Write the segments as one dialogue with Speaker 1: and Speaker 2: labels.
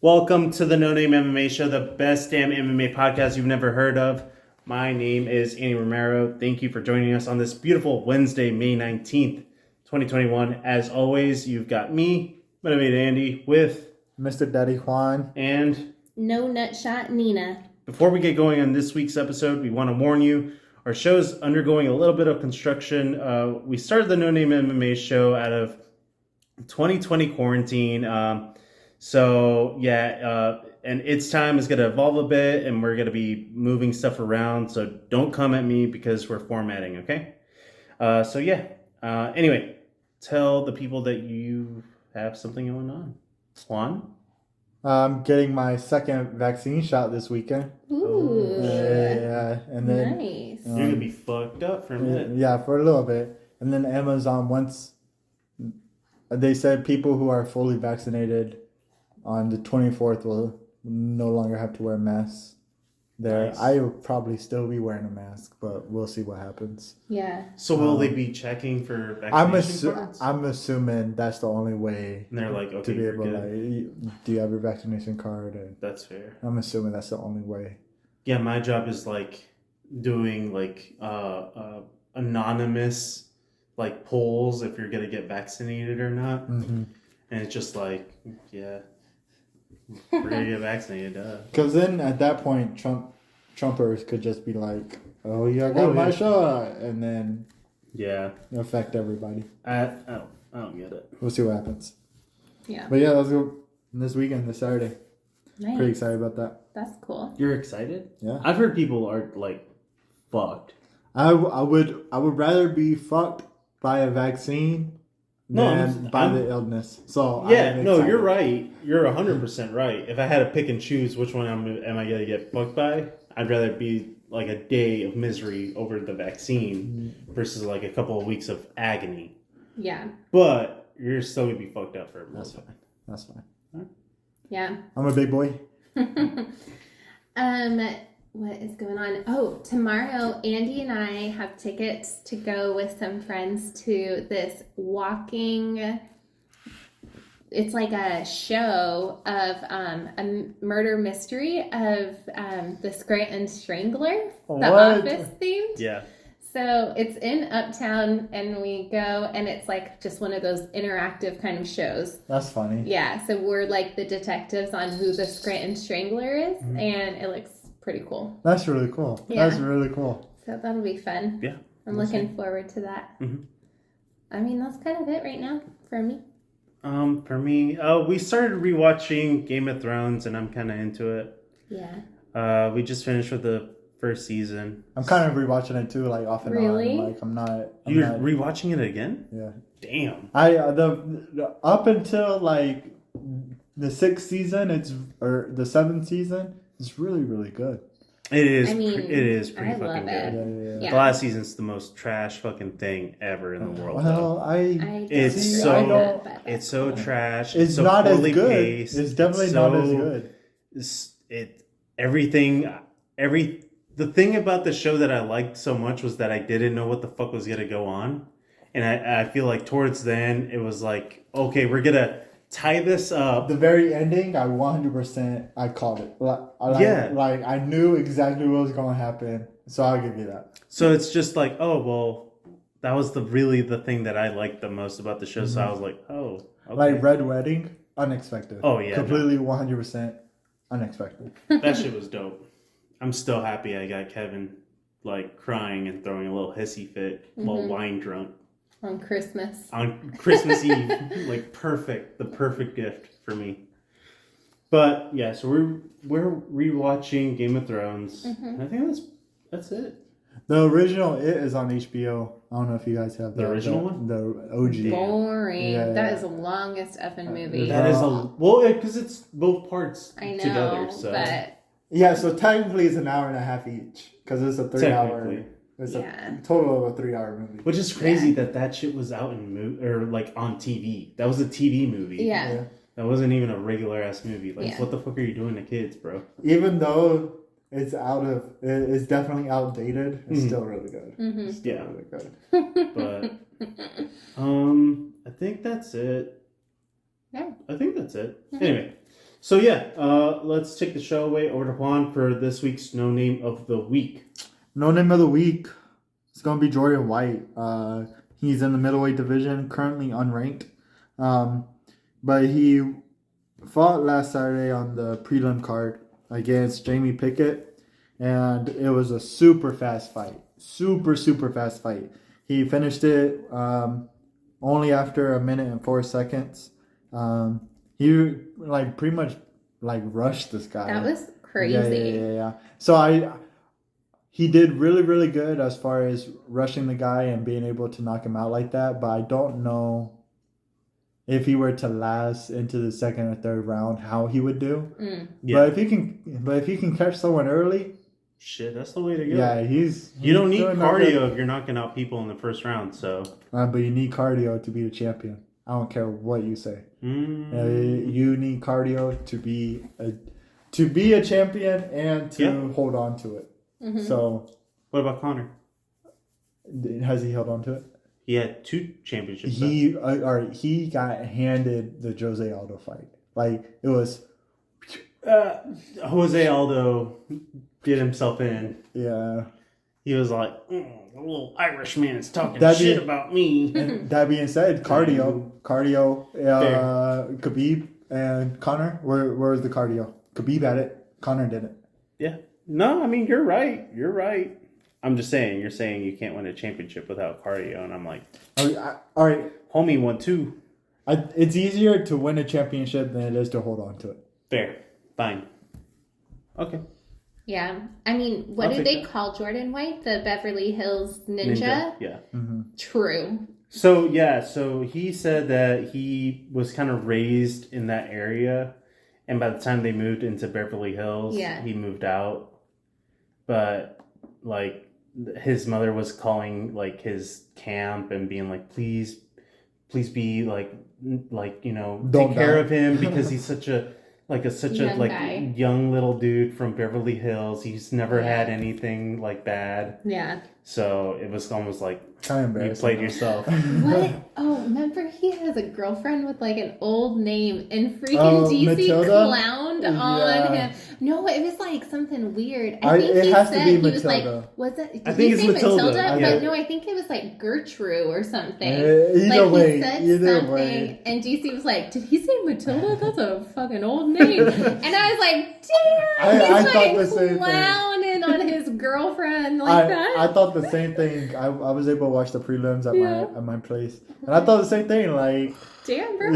Speaker 1: Welcome to the No Name MMA Show, the best damn MMA podcast you've never heard of. My name is Andy Romero. Thank you for joining us on this beautiful Wednesday, May 19th, 2021. As always, you've got me, Motivated Andy, with
Speaker 2: Mr. Daddy Juan.
Speaker 1: And
Speaker 3: No Nutshot Nina.
Speaker 1: Before we get going on this week's episode, we want to warn you, our show's undergoing a little bit of construction. We started the No Name MMA Show out of 2020 quarantine. And its time is going to evolve a bit, and we're going to be moving stuff around. So don't come at me because we're formatting, okay? Anyway, tell the people that you have something going on. Juan?
Speaker 2: I'm getting my second vaccine shot this weekend.
Speaker 3: Ooh.
Speaker 2: Yeah, and then
Speaker 3: nice.
Speaker 1: You're going to be fucked up for a minute.
Speaker 2: Yeah, for a little bit. And then Amazon, once they said people who are fully vaccinated on the 24th will no longer have to wear masks there.
Speaker 1: Nice.
Speaker 2: I will probably still be wearing a mask, but we'll see what happens.
Speaker 3: Yeah.
Speaker 1: So will they be checking for vaccination cards?
Speaker 2: I'm assuming that's the only way.
Speaker 1: And they're like, okay,
Speaker 2: to be able
Speaker 1: good.
Speaker 2: like, do you have your vaccination card? And
Speaker 1: That's fair.
Speaker 2: I'm assuming that's the only way.
Speaker 1: Yeah, my job is like doing like anonymous like polls if you're gonna get vaccinated or not,
Speaker 2: Mm-hmm.
Speaker 1: and it's just like, yeah, we're gonna get vaccinated.
Speaker 2: Because then at that point, Trumpers could just be like, "Oh yeah, I got my shot," and then affect everybody.
Speaker 1: I don't get it.
Speaker 2: We'll see what happens.
Speaker 3: Yeah.
Speaker 2: But yeah, let's go this weekend, this Saturday.
Speaker 3: Nice.
Speaker 2: Pretty excited about that.
Speaker 3: That's cool.
Speaker 1: You're excited?
Speaker 2: Yeah.
Speaker 1: I've heard people are like fucked.
Speaker 2: I would rather be fucked by a vaccine than by the illness. So
Speaker 1: yeah, no, you're right. You're 100% right. If I had to pick and choose which one am I gonna get fucked by, I'd rather be like a day of misery over the vaccine versus like a couple of weeks of agony.
Speaker 3: Yeah.
Speaker 1: But you're still gonna be fucked up for a
Speaker 2: That's
Speaker 1: month.
Speaker 2: fine. That's fine.
Speaker 3: Yeah.
Speaker 2: I'm a big boy.
Speaker 3: What is going on? Oh, tomorrow Andy and I have tickets to go with some friends to this walking. It's like a show of a murder mystery of the Scranton Strangler, the
Speaker 2: What?
Speaker 3: Office themed.
Speaker 1: Yeah.
Speaker 3: So it's in Uptown, and we go, and it's like just one of those interactive kind of shows.
Speaker 2: That's funny.
Speaker 3: Yeah, so we're like the detectives on who the Scranton Strangler is, and it looks pretty cool.
Speaker 2: That's really cool.
Speaker 3: Yeah.
Speaker 2: That's really cool.
Speaker 3: So that'll be fun.
Speaker 1: Yeah.
Speaker 3: I'm looking forward to that.
Speaker 1: Mm-hmm.
Speaker 3: I mean, that's kind of it right now for me.
Speaker 1: For me, we started rewatching Game of Thrones, and I'm kind of into it.
Speaker 3: Yeah.
Speaker 1: We just finished with the first season.
Speaker 2: I'm kind of rewatching it too, like off and
Speaker 3: Really?
Speaker 2: on. Like I'm
Speaker 1: You're
Speaker 2: not,
Speaker 1: rewatching it again?
Speaker 2: Yeah.
Speaker 1: Damn.
Speaker 2: The up until like the 6th season, or the 7th season, it's really, really good.
Speaker 1: It is.
Speaker 3: I mean,
Speaker 1: it is pretty
Speaker 3: I
Speaker 1: fucking
Speaker 3: love it.
Speaker 1: good.
Speaker 3: Yeah.
Speaker 1: The last season's the most trash fucking thing ever in the world.
Speaker 2: Well,
Speaker 1: It's
Speaker 2: See,
Speaker 1: so
Speaker 2: I don't-
Speaker 1: it's so trash.
Speaker 2: it's
Speaker 1: so
Speaker 2: not as
Speaker 1: poorly
Speaker 2: good.
Speaker 1: paced.
Speaker 2: It's definitely not as good.
Speaker 1: The thing about the show that I liked so much was that I didn't know what the fuck was gonna go on, and I feel like towards the end it was like, okay, we're gonna tie this up.
Speaker 2: The very ending, I 100% I called it. Like I knew exactly what was going to happen, so I'll give you that.
Speaker 1: So it's just like, oh well, that was really the thing that I liked the most about the show.
Speaker 2: Mm-hmm.
Speaker 1: So I was like, oh, okay.
Speaker 2: Like Red Wedding, unexpected.
Speaker 1: Oh, yeah,
Speaker 2: completely 100% unexpected.
Speaker 1: That shit was dope. I'm still happy I got Kevin like crying and throwing a little hissy fit while wine drunk
Speaker 3: On Christmas.
Speaker 1: on Christmas Eve. Like the perfect gift for me. But yeah, so we're rewatching Game of Thrones.
Speaker 3: Mm-hmm.
Speaker 1: I think that's it.
Speaker 2: The original It is on HBO. I don't know if you guys have
Speaker 1: The original one?
Speaker 2: The OG.
Speaker 3: Boring.
Speaker 2: Yeah,
Speaker 3: That
Speaker 2: yeah.
Speaker 3: is the longest effing movie.
Speaker 1: That is because it's both parts
Speaker 3: I know,
Speaker 1: together. So
Speaker 3: but
Speaker 2: Yeah, so technically it's an hour and a half each because it's a 3-hour.
Speaker 1: Technically.
Speaker 2: It's
Speaker 3: Yeah.
Speaker 2: a total of a 3-hour movie.
Speaker 1: which is crazy that shit was out or like on TV. That was a TV movie.
Speaker 3: yeah.
Speaker 1: That wasn't even a regular ass movie. Like,
Speaker 3: Yeah.
Speaker 1: what the fuck are you doing to kids, bro?
Speaker 2: Even though it's definitely outdated, it's
Speaker 1: Mhm.
Speaker 2: still really good.
Speaker 3: Mm-hmm.
Speaker 2: It's still
Speaker 1: Yeah.
Speaker 2: really good.
Speaker 1: But I think that's it.
Speaker 3: Yeah.
Speaker 1: I think that's it. Anyway, So yeah, let's take the show away over to Juan for this week's No Name of the Week.
Speaker 2: No name of the week. It's gonna be Jordan White. He's in the middleweight division, currently unranked. But he fought last Saturday on the prelim card against Jamie Pickett, and it was a super fast fight. Super fast fight. He finished it only after 1:04. He pretty much rushed this guy.
Speaker 3: That was crazy.
Speaker 2: Yeah. So he did really good as far as rushing the guy and being able to knock him out like that. But I don't know if he were to last into the second or third round, how he would do.
Speaker 1: Yeah.
Speaker 2: But if he can catch someone early,
Speaker 1: shit, that's the way to go.
Speaker 2: yeah,
Speaker 1: you don't need cardio if you're knocking out people in the first round. So,
Speaker 2: but you need cardio to be the champion. I don't care what you say.
Speaker 1: Mm.
Speaker 2: You need cardio to be a champion and to hold on to it.
Speaker 3: Mm-hmm.
Speaker 2: So,
Speaker 1: What about Connor?
Speaker 2: has he held on to it?
Speaker 1: He had 2 championships.
Speaker 2: He got handed the Jose Aldo fight. It was.
Speaker 1: Jose Aldo did himself in.
Speaker 2: Yeah.
Speaker 1: He was like, the little Irishman is talking
Speaker 2: That
Speaker 1: shit
Speaker 2: being-
Speaker 1: about me.
Speaker 2: That being said, cardio, Khabib and Connor. Where was the cardio? Khabib had it. Connor didn't.
Speaker 1: Yeah. No, I mean, you're right. You're right. I'm just saying, you're saying you can't win a championship without cardio. And I'm like,
Speaker 2: All right.
Speaker 1: homie won 2.
Speaker 2: It's easier to win a championship than it is to hold on to it.
Speaker 1: Fair. Fine. Okay.
Speaker 3: Yeah. I mean, what
Speaker 1: I'll
Speaker 3: did
Speaker 1: take
Speaker 3: they call Jordan White? The Beverly Hills Ninja?
Speaker 1: Yeah.
Speaker 2: Mm-hmm.
Speaker 3: True.
Speaker 1: So he said that he was kind of raised in that area, and by the time they moved into Beverly Hills, he moved out. But his mother was calling his camp and being like, please be
Speaker 2: Don't
Speaker 1: take care
Speaker 2: die.
Speaker 1: of him because he's such a
Speaker 3: Guy.
Speaker 1: young little dude from Beverly Hills. He's never had anything bad.
Speaker 3: Yeah.
Speaker 1: So it was almost like
Speaker 2: Kind of
Speaker 1: you
Speaker 2: embarrassing.
Speaker 1: played yourself.
Speaker 3: What? Oh, remember he has a girlfriend with an old name and freaking
Speaker 2: Oh,
Speaker 3: DC
Speaker 2: Matilda?
Speaker 3: clowned on
Speaker 2: Yeah.
Speaker 3: him. No, it was something weird.
Speaker 2: It
Speaker 3: he
Speaker 2: has to
Speaker 3: said
Speaker 2: be
Speaker 3: he was
Speaker 2: Matilda.
Speaker 3: was it? Did
Speaker 1: I think
Speaker 3: he
Speaker 1: it's
Speaker 3: say
Speaker 1: Matilda.
Speaker 2: Yeah.
Speaker 3: But no, I think it was Gertrude or something.
Speaker 2: Either way,
Speaker 3: he said
Speaker 2: either
Speaker 3: something,
Speaker 2: way.
Speaker 3: and DC was like, "Did he say Matilda? That's a fucking old name." And I was like, "Damn,
Speaker 2: I
Speaker 3: he's
Speaker 2: thought the same thing.
Speaker 3: clowning on his girlfriend that."
Speaker 2: I thought the same thing. I was able to watch the prelims at my place, and I thought the same thing.
Speaker 3: Damn, bro.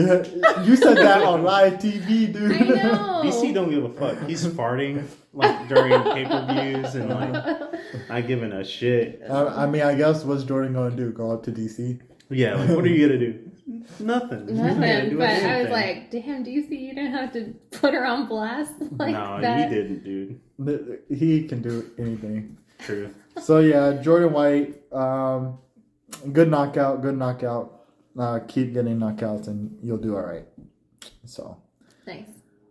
Speaker 2: You said that on live TV, dude.
Speaker 3: I know.
Speaker 1: DC don't give a fuck. He's farting during pay-per-views and not giving a shit.
Speaker 2: I guess what's Jordan gonna do? Go up to DC?
Speaker 1: Yeah, what are you gonna do? Nothing. You're not gonna
Speaker 3: Nothing,
Speaker 1: do
Speaker 3: but I was
Speaker 1: anything.
Speaker 3: like, damn, DC, you didn't have to put her on blast like
Speaker 1: no,
Speaker 3: that.
Speaker 1: he didn't, dude.
Speaker 2: He can do anything.
Speaker 1: True.
Speaker 2: So yeah, Jordan White, good knockout. Keep getting knockouts, and you'll do all right. So
Speaker 3: Nice.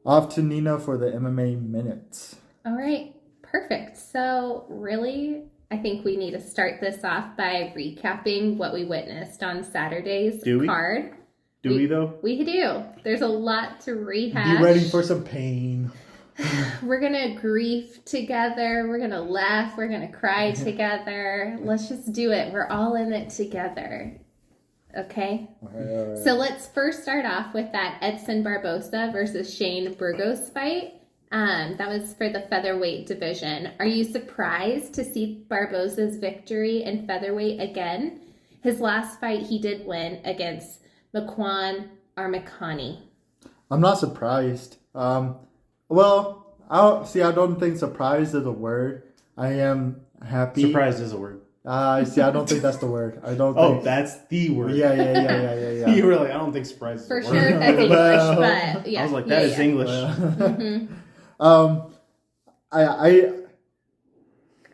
Speaker 2: off to Nina for the MMA minutes.
Speaker 3: All right, perfect. So really, I think we need to start this off by recapping what we witnessed on Saturday's
Speaker 1: Do we?
Speaker 3: card.
Speaker 1: Do we though?
Speaker 3: We do. There's a lot to rehash.
Speaker 2: Be ready for some pain.
Speaker 3: We're gonna grieve together. We're gonna laugh. We're gonna cry together. Let's just do it. We're all in it together. Okay?
Speaker 2: All right.
Speaker 3: So let's first start off with that Edson Barbosa versus Shane Burgos fight. That was for the featherweight division. Are you surprised to see Barbosa's victory in featherweight again? His last fight he did win against Makwan Armakani.
Speaker 2: I'm not surprised. Well, I don't think surprised is a word. I am happy.
Speaker 1: Surprise is a word.
Speaker 2: I don't think that's the word. I don't
Speaker 1: Oh,
Speaker 2: think.
Speaker 1: that's the word.
Speaker 2: Yeah.
Speaker 1: You were like, I don't think surprise is
Speaker 3: For
Speaker 1: a
Speaker 3: sure
Speaker 1: word.
Speaker 3: that's English,
Speaker 2: Well,
Speaker 3: but yeah.
Speaker 1: I was like, that is English.
Speaker 3: Mhm.
Speaker 2: I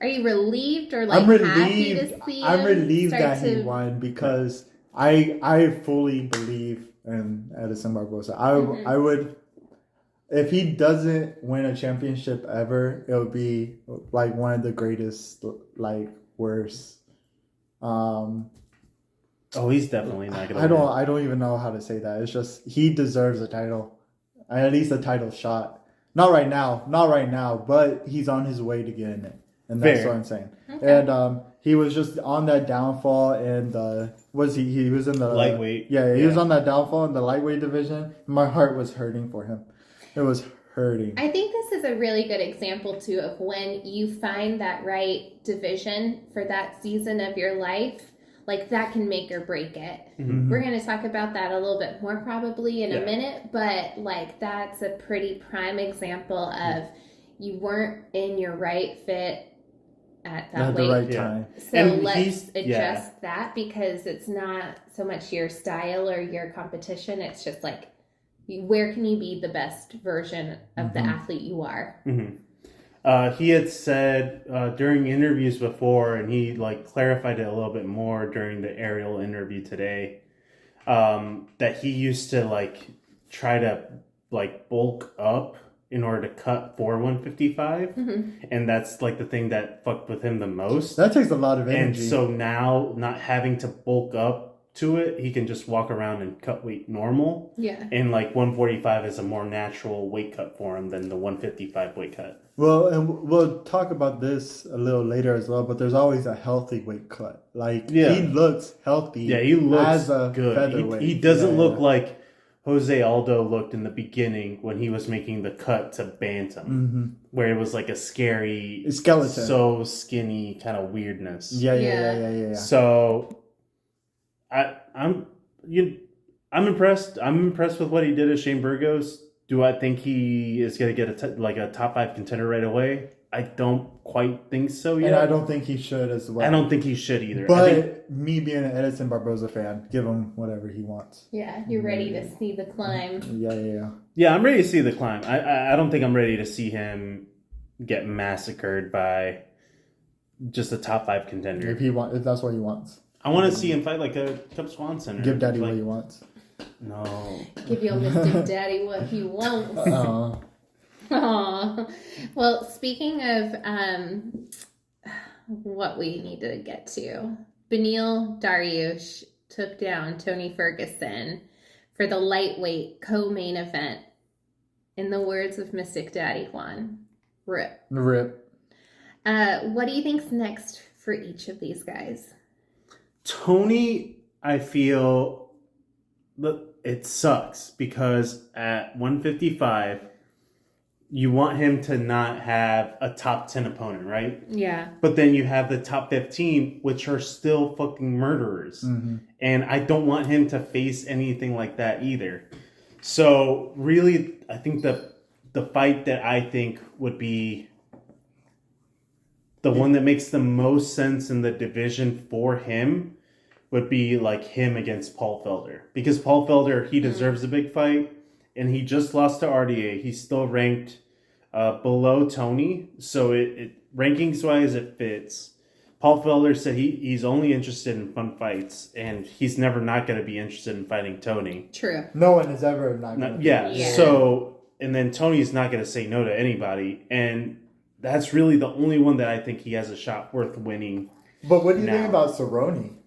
Speaker 3: Are you relieved or
Speaker 2: I'm
Speaker 3: happy
Speaker 2: relieved.
Speaker 3: to see
Speaker 2: I'm
Speaker 3: him
Speaker 2: relieved
Speaker 3: start
Speaker 2: that he
Speaker 3: to-
Speaker 2: won because I fully believe in Edson Barbosa. I would, if he doesn't win a championship ever, it would be one of the greatest worst.
Speaker 1: Oh, he's definitely not gonna.
Speaker 2: I don't even know how to say that. It's just he deserves a title. at least a title shot. Not right now, but he's on his way to getting it, and that's
Speaker 1: Fair.
Speaker 2: what I'm saying.
Speaker 3: Okay.
Speaker 2: And he was just on that downfall, and he was in the
Speaker 1: Lightweight.
Speaker 2: Yeah, he was on that downfall in the lightweight division. My heart was hurting for him. It was hurting.
Speaker 3: I think this is a really good example, too, of when you find that right division for that season of your life, like that can make or break it.
Speaker 1: Mm-hmm.
Speaker 3: We're going to talk about that a little bit more probably in a minute, but like that's a pretty prime example of you weren't in your right fit at that weight.
Speaker 2: The right time.
Speaker 3: So
Speaker 1: And
Speaker 3: let's adjust that, because it's not so much your style or your competition. It's just like, where can you be the best version of the athlete you are?
Speaker 1: Mm-hmm. He had said during interviews before, and he like clarified it a little bit more during the Ariel interview today, that he used to like try to like bulk up in order to cut for 155, and that's like the thing that fucked with him the most.
Speaker 2: That takes a lot of
Speaker 1: And
Speaker 2: energy.
Speaker 1: so now, not having to bulk up to it, he can just walk around and cut weight normal.
Speaker 3: Yeah.
Speaker 1: And like 145 is a more natural weight cut for him than the 155 weight cut.
Speaker 2: Well, and we'll talk about this a little later as well, but there's always a healthy weight cut. Like, he looks healthy.
Speaker 1: Yeah, he looks
Speaker 2: as a
Speaker 1: good.
Speaker 2: featherweight.
Speaker 1: He doesn't look like Jose Aldo looked in the beginning when he was making the cut to bantam, where it was like a scary
Speaker 2: skeleton,
Speaker 1: so skinny kind of weirdness.
Speaker 2: Yeah.
Speaker 1: So I'm impressed. I'm impressed with what he did at Shane Burgos. Do I think he is going to get a top 5 contender right away? I don't quite think so yet.
Speaker 2: And I don't think he should as well.
Speaker 1: I don't think he should either.
Speaker 2: But me being an Edison Barboza fan, give him whatever he wants.
Speaker 3: Yeah, you're ready to see the climb.
Speaker 2: Yeah.
Speaker 1: I'm ready to see the climb. I don't think I'm ready to see him get massacred by just a top 5 contender.
Speaker 2: If that's what he wants.
Speaker 1: I want to see him fight like a Cub Swanson.
Speaker 2: Give Daddy what he wants.
Speaker 1: No.
Speaker 3: Give your Mr. Daddy what he wants. Aww. Well, speaking of what we need to get to, Beneil Dariush took down Tony Ferguson for the lightweight co-main event. In the words of Mystic Daddy Juan, RIP. What do you think's next for each of these guys?
Speaker 1: Tony, I feel it sucks because at 155, you want him to not have a top 10 opponent, right?
Speaker 3: Yeah.
Speaker 1: But then you have the top 15, which are still fucking murderers. And I don't want him to face anything like that either. So really, I think the fight that I think would be the one that makes the most sense in the division for him would be like him against Paul Felder. Because Paul Felder, he deserves a big fight, and he just lost to RDA. He's still ranked below Tony, so it rankings-wise, it fits. Paul Felder said he's only interested in fun fights, and he's never not going to be interested in fighting Tony.
Speaker 3: True.
Speaker 2: No one is ever not going to.
Speaker 3: Yeah.
Speaker 1: So, and then Tony's not going to say no to anybody, and that's really the only one that I think he has a shot worth winning.
Speaker 2: But what do you think about Cerrone?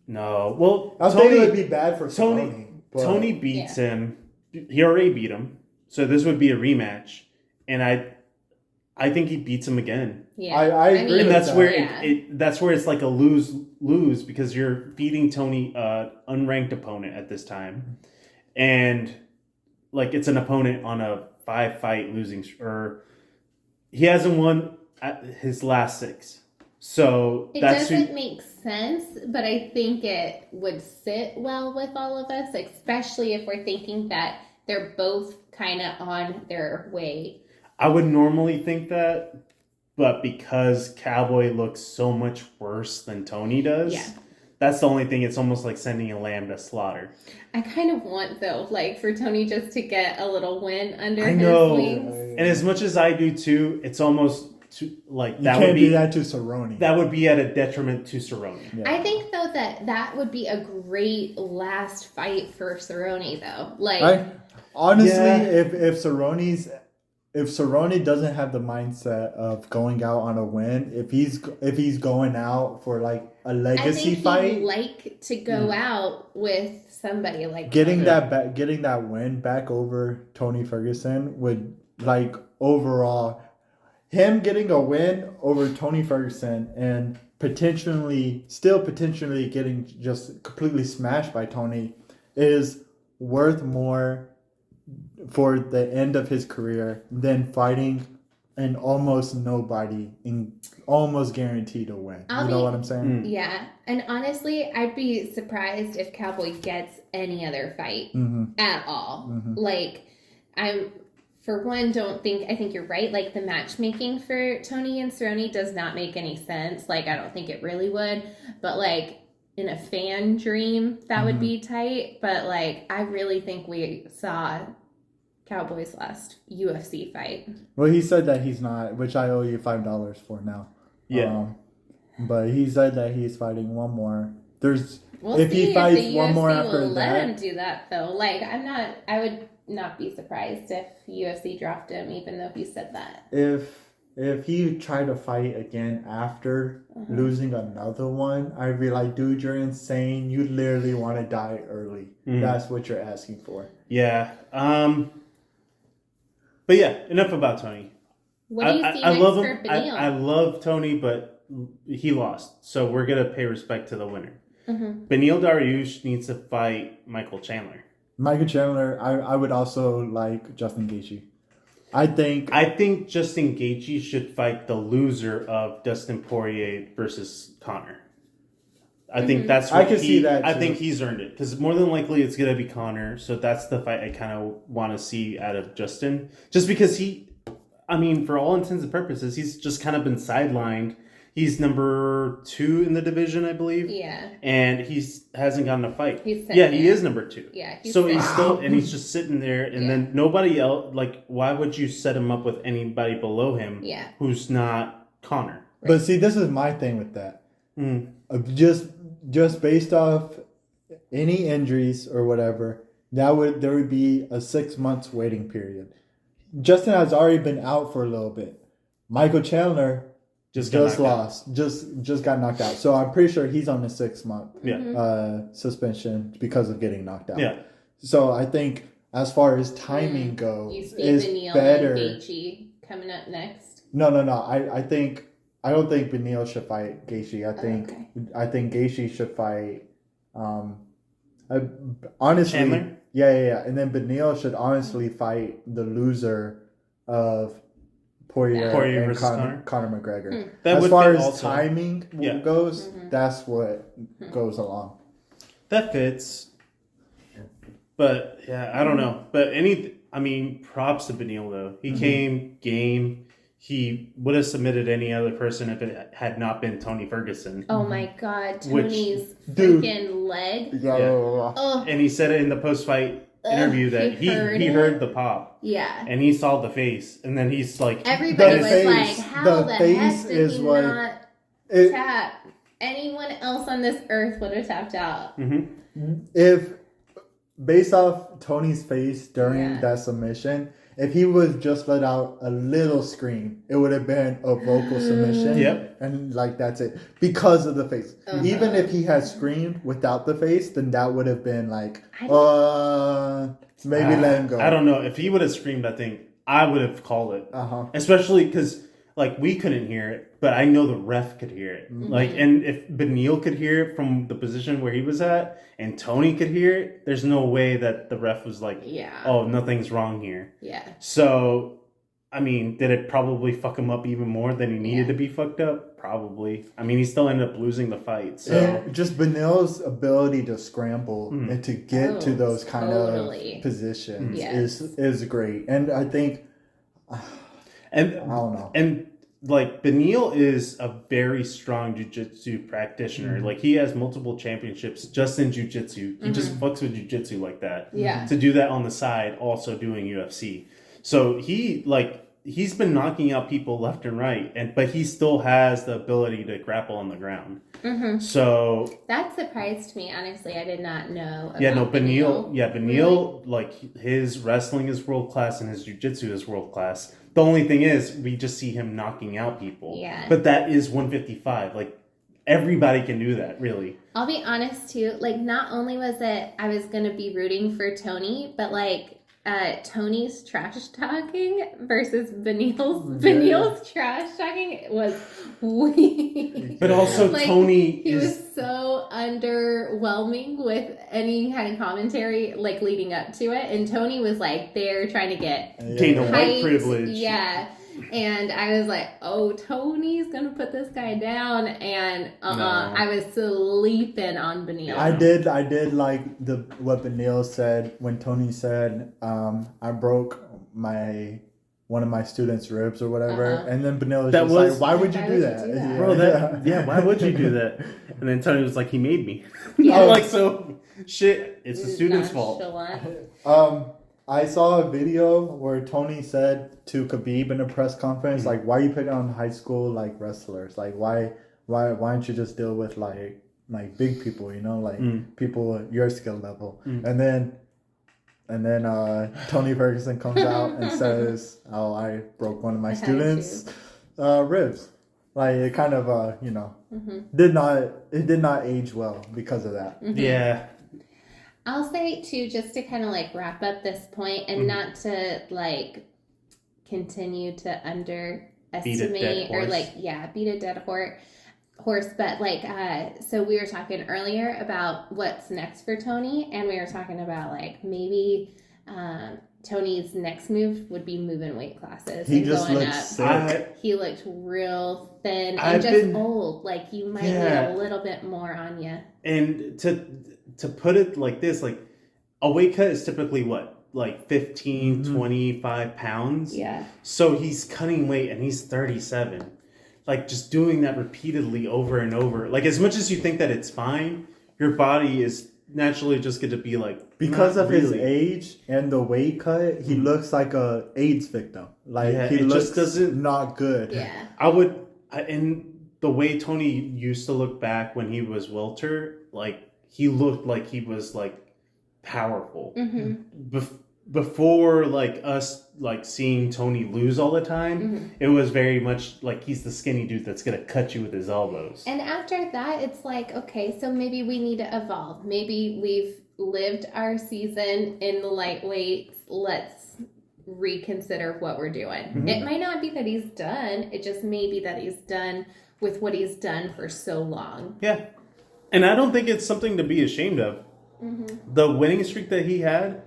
Speaker 1: No. Well,
Speaker 2: I think it would be bad for
Speaker 1: Tony.
Speaker 2: Cerrone.
Speaker 1: Tony beats him. He already beat him. So this would be a rematch. And I think he beats him again.
Speaker 3: Yeah.
Speaker 2: I agree.
Speaker 1: And that's
Speaker 2: with
Speaker 1: where
Speaker 2: that.
Speaker 1: that's where it's like a lose because you're beating Tony unranked opponent at this time. And like it's an opponent on a 5-fight losing or he hasn't won at his last 6. So
Speaker 3: it doesn't make sense, but I think it would sit well with all of us, especially if we're thinking that they're both kind of on their way.
Speaker 1: I would normally think that, but because Cowboy looks so much worse than Tony does, that's the only thing. It's almost like sending a lamb to slaughter.
Speaker 3: I kind of want, though, like for Tony just to get a little win under his wings.
Speaker 1: And as much as I do too, it's almost like that
Speaker 2: you can't
Speaker 1: would be
Speaker 2: do that to Cerrone.
Speaker 1: That would be at a detriment to Cerrone.
Speaker 3: Yeah. I think though that would be a great last fight for Cerrone though. Like
Speaker 2: honestly, if Cerrone's if Cerrone doesn't have the mindset of going out on a win, if he's going out for like a legacy fight,
Speaker 3: he'd like to go out with somebody like
Speaker 2: getting that win back over Tony Ferguson would, like, overall, him getting a win over Tony Ferguson and potentially getting just completely smashed by Tony is worth more for the end of his career than fighting an almost nobody and almost guaranteed to win. What I'm saying?
Speaker 3: Yeah. And honestly, I'd be surprised if Cowboy gets any other fight at all. Like, for one, I think you're right. Like, the matchmaking for Tony and Cerrone does not make any sense. Like, I don't think it really would. But, like, in a fan dream, that would be tight. But, like, I really think we saw Cowboy's last UFC fight.
Speaker 2: Well, he said that he's not, which I owe you $5 for now.
Speaker 1: Yeah.
Speaker 2: But he said that he's fighting one more.
Speaker 3: If
Speaker 2: he fights one more after
Speaker 3: will
Speaker 2: that,
Speaker 3: let him do that though. Like, I would not be surprised if UFC dropped him, even though he said that.
Speaker 2: If he tried to fight again after losing another one, I'd be like, dude, you're insane. You literally want to die early. That's what you're asking for.
Speaker 1: Yeah. But yeah, enough about Tony.
Speaker 3: What do you see
Speaker 1: I
Speaker 3: next
Speaker 1: love
Speaker 3: for
Speaker 1: him.
Speaker 3: Beneil?
Speaker 1: I love Tony, but he lost. So we're going to pay respect to the winner. Beneil Dariush needs to fight Michael Chandler.
Speaker 2: Michael Chandler, I would also like Justin Gaethje. I think
Speaker 1: Justin Gaethje should fight the loser of Dustin Poirier versus Conor. I think that's what
Speaker 2: I can see that
Speaker 1: I
Speaker 2: too.
Speaker 1: think he's earned it because more than likely it's gonna be Conor. So that's the fight I kind of want to see out of Justin, just because for all intents and purposes, he's just kind of been sidelined. He's number 2 in the division, I believe.
Speaker 3: Yeah.
Speaker 1: And hasn't gotten a fight.
Speaker 3: He
Speaker 1: is number 2.
Speaker 3: Yeah.
Speaker 1: He's still, and he's just sitting there, and then nobody else. Like, why would you set him up with anybody below him?
Speaker 3: Yeah.
Speaker 1: Who's not Conor?
Speaker 2: But see, this is my thing with that. Just based off any injuries or whatever, there would be a 6 months waiting period. Justin has already been out for a little bit. Michael Chandler just lost, just got knocked out. So I'm pretty sure he's on the 6-month suspension because of getting knocked out.
Speaker 1: Yeah.
Speaker 2: So I think as far as timing goes,
Speaker 3: you see
Speaker 2: is
Speaker 3: Beneil
Speaker 2: better.
Speaker 3: and Gaethje coming up next.
Speaker 2: No. I don't think Beneil should fight Gaethje. I think Gaethje should fight. Honestly,
Speaker 1: Chandler?
Speaker 2: Yeah. And then Beneil should honestly fight the loser of Poirier and
Speaker 1: versus
Speaker 2: Conor McGregor.
Speaker 1: That
Speaker 2: as far as
Speaker 1: also.
Speaker 2: timing goes, that's what goes along.
Speaker 1: That fits. But yeah, I don't know. But props to Beneil though. He came game. He would have submitted any other person if it had not been Tony Ferguson.
Speaker 3: Oh my God, Tony's freaking leg.
Speaker 2: Yeah.
Speaker 1: And he said it in the post-fight interview that he heard the pop.
Speaker 3: Yeah.
Speaker 1: And he saw the face. And then he's like...
Speaker 3: Everybody was like, how the heck did he not tap? Anyone else on this earth would have tapped out.
Speaker 2: If, based off Tony's face during that submission... If he would just let out a little scream, it would have been a vocal submission.
Speaker 1: Yep.
Speaker 2: And that's it. Because of the face. Even if he had screamed without the face, then that would have been like, maybe let him go.
Speaker 1: I don't know. If he would have screamed, I think I would have called it. Especially because, we couldn't hear it, but I know the ref could hear it. And if Beneil could hear it from the position where he was at, and Tony could hear it, there's no way that the ref was like, oh, nothing's wrong here.
Speaker 3: Yeah.
Speaker 1: So, did it probably fuck him up even more than he needed to be fucked up? Probably. He still ended up losing the fight. So
Speaker 2: and just Beneil's ability to scramble and to get to those kind of positions is great. And I think... I don't know.
Speaker 1: And Beneil is a very strong jiu-jitsu practitioner. He has multiple championships just in jiu-jitsu. He just fucks with jiu-jitsu like that.
Speaker 3: Yeah.
Speaker 1: To do that on the side, also doing UFC. So he's been knocking out people left and right, but he still has the ability to grapple on the ground.
Speaker 3: Mm-hmm.
Speaker 1: So
Speaker 3: That surprised me, honestly. I did not know.
Speaker 1: Beneil, like his wrestling is world class and his jiu-jitsu is world class. The only thing is we just see him knocking out people.
Speaker 3: Yeah.
Speaker 1: But that is 155. Like everybody can do that, really.
Speaker 3: I'll be honest too, like not only was it I was gonna be rooting for Tony, but like Tony's trash talking versus Beneil's trash talking was weak.
Speaker 1: But also
Speaker 3: Like,
Speaker 1: Tony
Speaker 3: he
Speaker 1: is
Speaker 3: was so underwhelming with any kind of commentary like leading up to it, and Tony was like there trying to get
Speaker 1: Dana White
Speaker 3: hyped.
Speaker 1: privilege.
Speaker 3: Yeah. And I was like, oh, Tony's gonna put this guy down, and
Speaker 1: No.
Speaker 3: I was sleeping on Beneil.
Speaker 2: I did like what Beneil said when Tony said, I broke one of my students' ribs or whatever, and then Beneil was like, why would you do that?
Speaker 3: that?
Speaker 1: Bro, why would you do that? And then Tony was like, he made me.
Speaker 3: Yeah.
Speaker 1: I'm like, so shit, it's the student's fault.
Speaker 2: I saw a video where Tony said to Khabib in a press conference, like, why are you picking on high school like wrestlers? Like, why don't you just deal with like big people, you know, like people at your skill level? And then Tony Ferguson comes out and says, oh, I broke one of my students' ribs. Like, it kind of did not age well because of that.
Speaker 1: Yeah.
Speaker 3: I'll say too, just to kind of like wrap up this point and not to like continue to underestimate or like beat a dead horse, but like so we were talking earlier about what's next for Tony, and we were talking about like maybe Tony's next move would be moving weight classes.
Speaker 2: He
Speaker 3: and
Speaker 2: just
Speaker 3: going
Speaker 2: looks
Speaker 3: up.
Speaker 2: sick.
Speaker 3: He looked real thin and old. Like you might need a little bit more on you.
Speaker 1: And to put it like this, like a weight cut is typically what? Like 15, 25 pounds?
Speaker 3: Yeah.
Speaker 1: So he's cutting weight and he's 37. Like just doing that repeatedly over and over. Like as much as you think that it's fine, your body is naturally just going to be like,
Speaker 2: because of his age and the weight cut, he looks like a AIDS victim. Like he looks not good.
Speaker 3: Yeah.
Speaker 1: And the way Tony used to look back when he was welter, like he looked like he was like powerful. Before like us like seeing Tony lose all the time, it was very much like he's the skinny dude that's gonna cut you with his elbows.
Speaker 3: And after that, it's like, okay, so maybe we need to evolve. Maybe we've lived our season in the lightweights. Let's reconsider what we're doing. It might not be that he's done. It just may be that he's done with what he's done for so long.
Speaker 1: Yeah. And I don't think it's something to be ashamed of. The winning streak that he had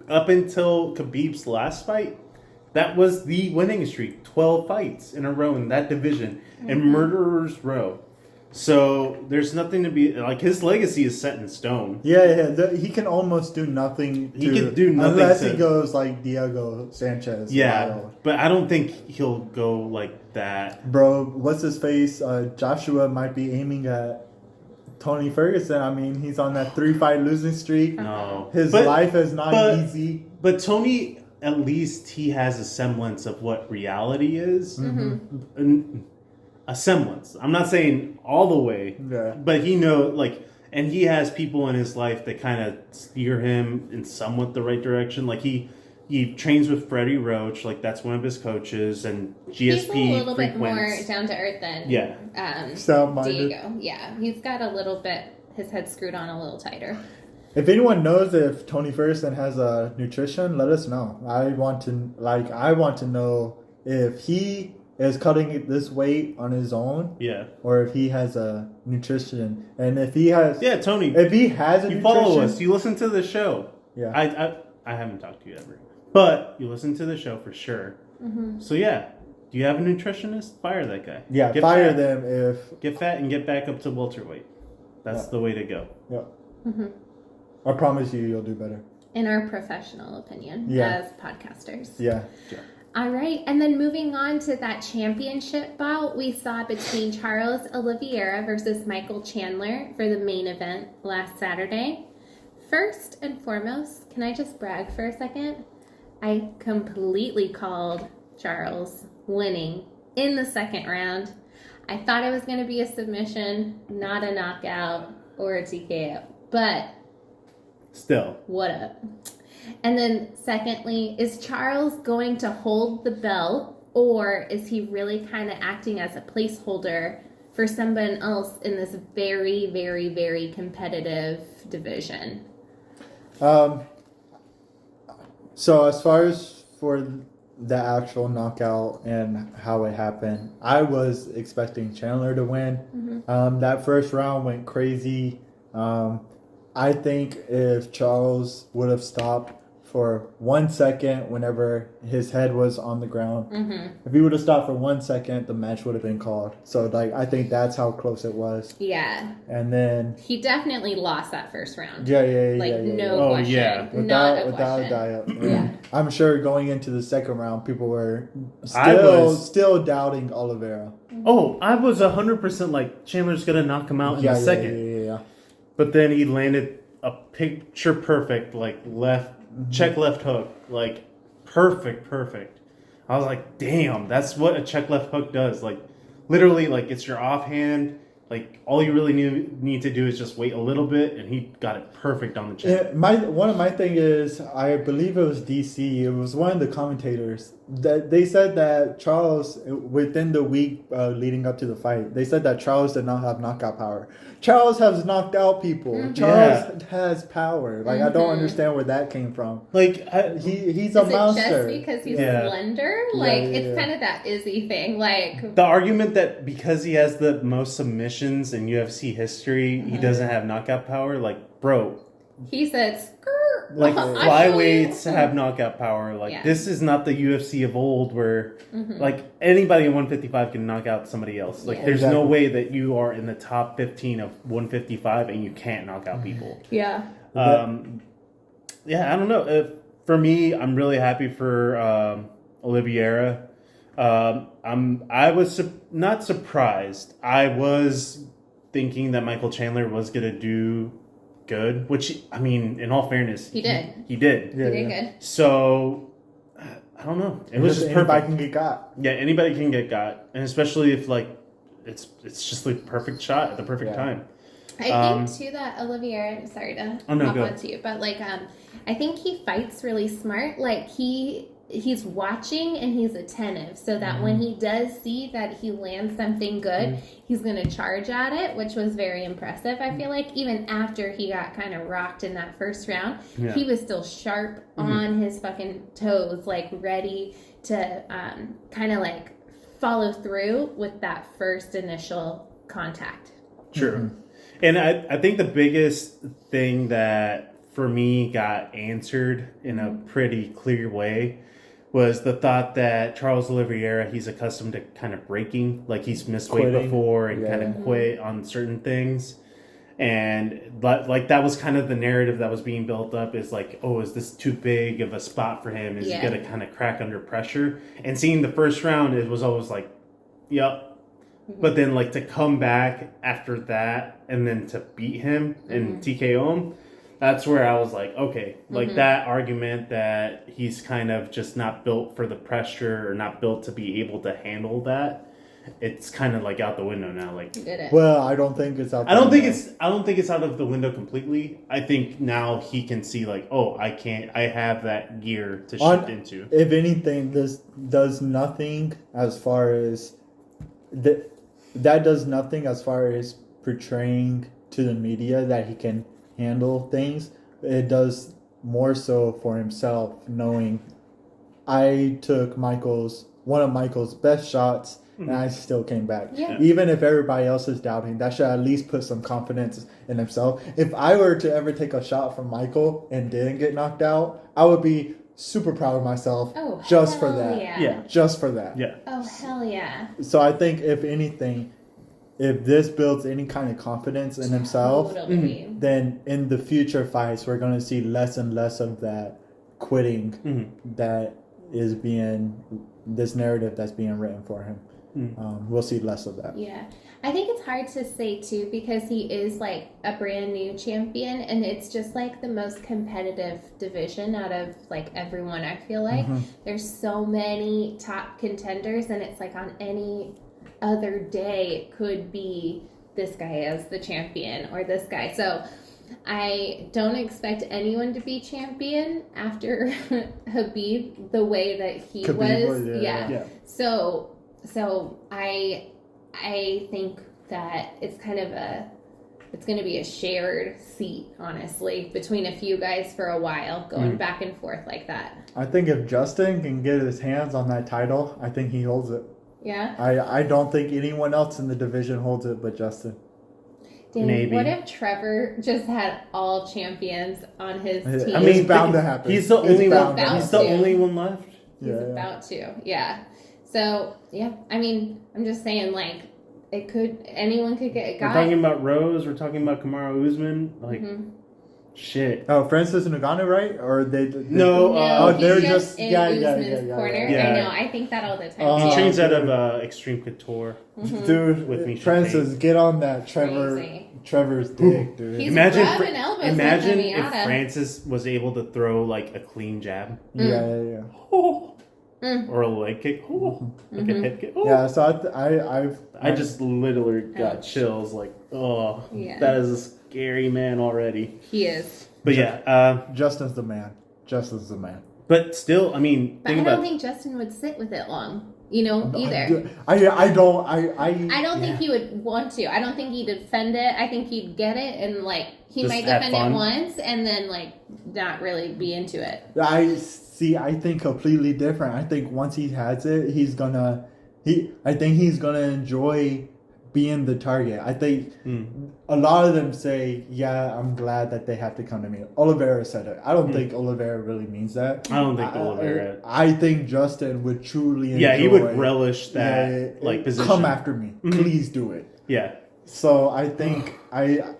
Speaker 1: up until Khabib's last fight, that was the winning streak. 12 fights in a row in that division. And Murderer's Row. So there's nothing to be... Like, his legacy is set in stone.
Speaker 2: Yeah. He can almost do nothing.
Speaker 1: He can do nothing
Speaker 2: unless he goes like Diego Sanchez.
Speaker 1: Yeah,
Speaker 2: wild.
Speaker 1: but I don't think he'll go like that.
Speaker 2: Bro, what's his face? Joshua might be aiming at Tony Ferguson. I mean, he's on that 3-fight losing streak.
Speaker 1: No.
Speaker 2: His life is not easy.
Speaker 1: But Tony, at least he has a semblance of what reality is. A semblance. I'm not saying all the way.
Speaker 2: Yeah.
Speaker 1: But he knows, like, and he has people in his life that kind of steer him in somewhat the right direction. Like, he trains with Freddie Roach, like that's one of his coaches, and GSP
Speaker 3: He's a little bit more down to earth than Diego. Yeah, he's got a little bit his head screwed on a little tighter.
Speaker 2: If anyone knows if Tony Ferguson has a nutrition, let us know. I want to know if he is cutting this weight on his own, or if he has a nutrition, and if he has,
Speaker 1: Tony,
Speaker 2: if he has a
Speaker 1: you
Speaker 2: nutrition,
Speaker 1: follow us, you listen to the show. I haven't talked to you ever. But you listen to the show for sure. So do you have a nutritionist? Fire that guy.
Speaker 2: Yeah, fire them
Speaker 1: get fat and get back up to welterweight. That's the way to go.
Speaker 2: Yeah. I promise you'll do better.
Speaker 3: In our professional opinion, as podcasters.
Speaker 2: Yeah.
Speaker 3: All right, and then moving on to that championship bout we saw between Charles Oliveira versus Michael Chandler for the main event last Saturday. First and foremost, can I just brag for a second? I completely called Charles winning in the second round. I thought it was going to be a submission, not a knockout or a TKO. But
Speaker 1: Still.
Speaker 3: what up? And then secondly, is Charles going to hold the belt, or is he really kind of acting as a placeholder for someone else in this very, very, very competitive division?
Speaker 2: So as far as for the actual knockout and how it happened, I was expecting Chandler to win. That first round went crazy. I think if Charles would have stopped for 1 second whenever his head was on the ground, if he would have stopped for 1 second, the match would have been called. So like I think that's how close it was.
Speaker 3: Yeah.
Speaker 2: And then
Speaker 3: He definitely lost that first round.
Speaker 2: yeah.
Speaker 3: No question.
Speaker 1: yeah.
Speaker 3: Not a
Speaker 2: Without a
Speaker 3: question.
Speaker 2: doubt.
Speaker 3: Yeah.
Speaker 2: I'm sure going into the second round, people were
Speaker 1: was-
Speaker 2: still doubting Oliveira.
Speaker 1: Oh, I was 100% like Chandler's gonna knock him out in a second.
Speaker 2: Yeah.
Speaker 1: But then he landed a picture perfect, like check left hook, like perfect. I was like, damn, that's what a check left hook does. Like literally, like it's your offhand. Like all you really need to do is just wait a little bit, and he got it perfect on the check.
Speaker 2: One of my thing is, I believe it was DC. It was one of the commentators that they said that Charles, within the week leading up to the fight, they said that Charles did not have knockout power. Charles has knocked out people. Charles has power. Like I don't understand where that came from.
Speaker 1: Like
Speaker 2: he's a monster.
Speaker 3: Is it just because he's slender? Like it's kind of that Izzy thing. Like
Speaker 1: the argument that because he has the most submissions in UFC history, he doesn't have knockout power. Like, bro,
Speaker 3: he said, "Skirt."
Speaker 1: like flyweights have knockout power. Like this is not the UFC of old where like anybody in 155 can knock out somebody else. Like there's no way that you are in the top 15 of 155 and you can't knock out people.
Speaker 3: Yeah.
Speaker 1: Yeah, I don't know. For me, I'm really happy for Oliveira. I was not surprised. I was thinking that Michael Chandler was gonna do good, which I mean, in all fairness,
Speaker 3: he did.
Speaker 1: He did.
Speaker 3: He did good.
Speaker 1: So I don't know. It was just
Speaker 2: anybody
Speaker 1: perfect.
Speaker 2: can get got.
Speaker 1: Yeah, anybody can get got, and especially if like it's just like perfect shot at the perfect time.
Speaker 3: I think too that Oliveira, sorry to hop on to you, but like I think he fights really smart. Like he's watching and he's attentive so that when he does see that he lands something good, he's going to charge at it, which was very impressive. I feel like even after he got kind of rocked in that first round, he was still sharp on his fucking toes, like ready to kind of like follow through with that first initial contact.
Speaker 1: True. And I think the biggest thing that for me got answered in a pretty clear way was the thought that Charles Oliveira, he's accustomed to kind of breaking, like he's missed weight before and kind of quit on certain things. And like that was kind of the narrative that was being built up is like, oh, is this too big of a spot for him? Is he going to kind of crack under pressure? And seeing the first round, it was always like, yep. But then like to come back after that and then to beat him and TKO him, that's where I was like, okay, like that argument that he's kind of just not built for the pressure or not built to be able to handle that, it's kind of like out the window now. Like,
Speaker 2: well, I don't think it's out.
Speaker 1: I don't think it's out of the window completely. I think now he can see like, oh, I have that gear to shift into.
Speaker 2: If anything, this does nothing as far as that does nothing as far as portraying to the media that he can handle things. It does more so for himself, knowing I took one of Michael's best shots and I still came back. Yeah. Even if everybody else is doubting, that should at least put some confidence in himself. If I were to ever take a shot from Michael and didn't get knocked out, I would be super proud of myself just for that.
Speaker 3: Yeah.
Speaker 2: Just for that.
Speaker 1: Yeah.
Speaker 3: Oh, hell yeah.
Speaker 2: So I think if anything, if this builds any kind of confidence in himself, then in the future fights, we're going to see less and less of that quitting that is this narrative that's being written for him. We'll see less of that.
Speaker 3: Yeah. I think it's hard to say too because he is like a brand new champion and it's just like the most competitive division out of like everyone. I feel like there's so many top contenders and it's like on any other day it could be this guy as the champion or this guy. So I don't expect anyone to be champion after Khabib the way that he was. Yeah. So I think that it's kind of it's going to be a shared seat, honestly, between a few guys for a while, going back and forth like that.
Speaker 2: I think if Justin can get his hands on that title, I think he holds it.
Speaker 3: Yeah?
Speaker 2: I don't think anyone else in the division holds it but Justin.
Speaker 3: Dang,
Speaker 1: Maybe.
Speaker 3: what if Trevor just had all champions on his team?
Speaker 2: I mean, it's bound to happen.
Speaker 1: He's the only one.
Speaker 3: bound
Speaker 1: He's the
Speaker 3: to.
Speaker 1: only one left.
Speaker 3: He's about to. Yeah. So, yeah. I mean, I'm just saying, like, anyone could get a guy.
Speaker 1: We're talking about Rose. We're talking about Kamaru Usman. Like, shit.
Speaker 2: Oh, Francis Ngannou, right? Or they
Speaker 1: No,
Speaker 3: he's
Speaker 2: they're
Speaker 3: just in Usman's corner.
Speaker 1: Yeah.
Speaker 3: I know. I think that all the time.
Speaker 1: He
Speaker 3: too.
Speaker 1: trains out of Extreme Couture.
Speaker 2: Dude,
Speaker 1: With me,
Speaker 2: Francis, get on that Trevor's dick, dude.
Speaker 3: He's
Speaker 1: Imagine
Speaker 3: grabbing elbows with
Speaker 1: imagine
Speaker 3: the
Speaker 1: if
Speaker 3: Miata.
Speaker 1: Francis was able to throw like a clean jab.
Speaker 2: Yeah.
Speaker 1: Or a leg kick. Like a head kick.
Speaker 2: Yeah, so
Speaker 1: I just literally got chills. Like,
Speaker 3: Yeah.
Speaker 1: that is a scary man already.
Speaker 3: He is.
Speaker 1: But yeah,
Speaker 2: Justin's the man. Justin's the man.
Speaker 1: but still, I mean,
Speaker 3: But I
Speaker 1: think
Speaker 3: don't
Speaker 1: about
Speaker 3: think Justin would sit with it long. Either.
Speaker 2: I don't
Speaker 3: think he would want to. I don't think he'd defend it. I think he'd get it and like he
Speaker 1: Just
Speaker 3: might
Speaker 1: have
Speaker 3: defend
Speaker 1: fun.
Speaker 3: it once and then like not really be into it.
Speaker 2: I think completely different. I think once he has it, I think he's gonna enjoy being the target. I think a lot of them say, yeah, I'm glad that they have to come to me. Oliveira said it. I don't think Oliveira really means that.
Speaker 1: I don't think Oliveira.
Speaker 2: I think Justin would truly enjoy.
Speaker 1: Yeah, he would relish that position.
Speaker 2: Come after me. Please do it.
Speaker 1: Yeah.
Speaker 2: So I think I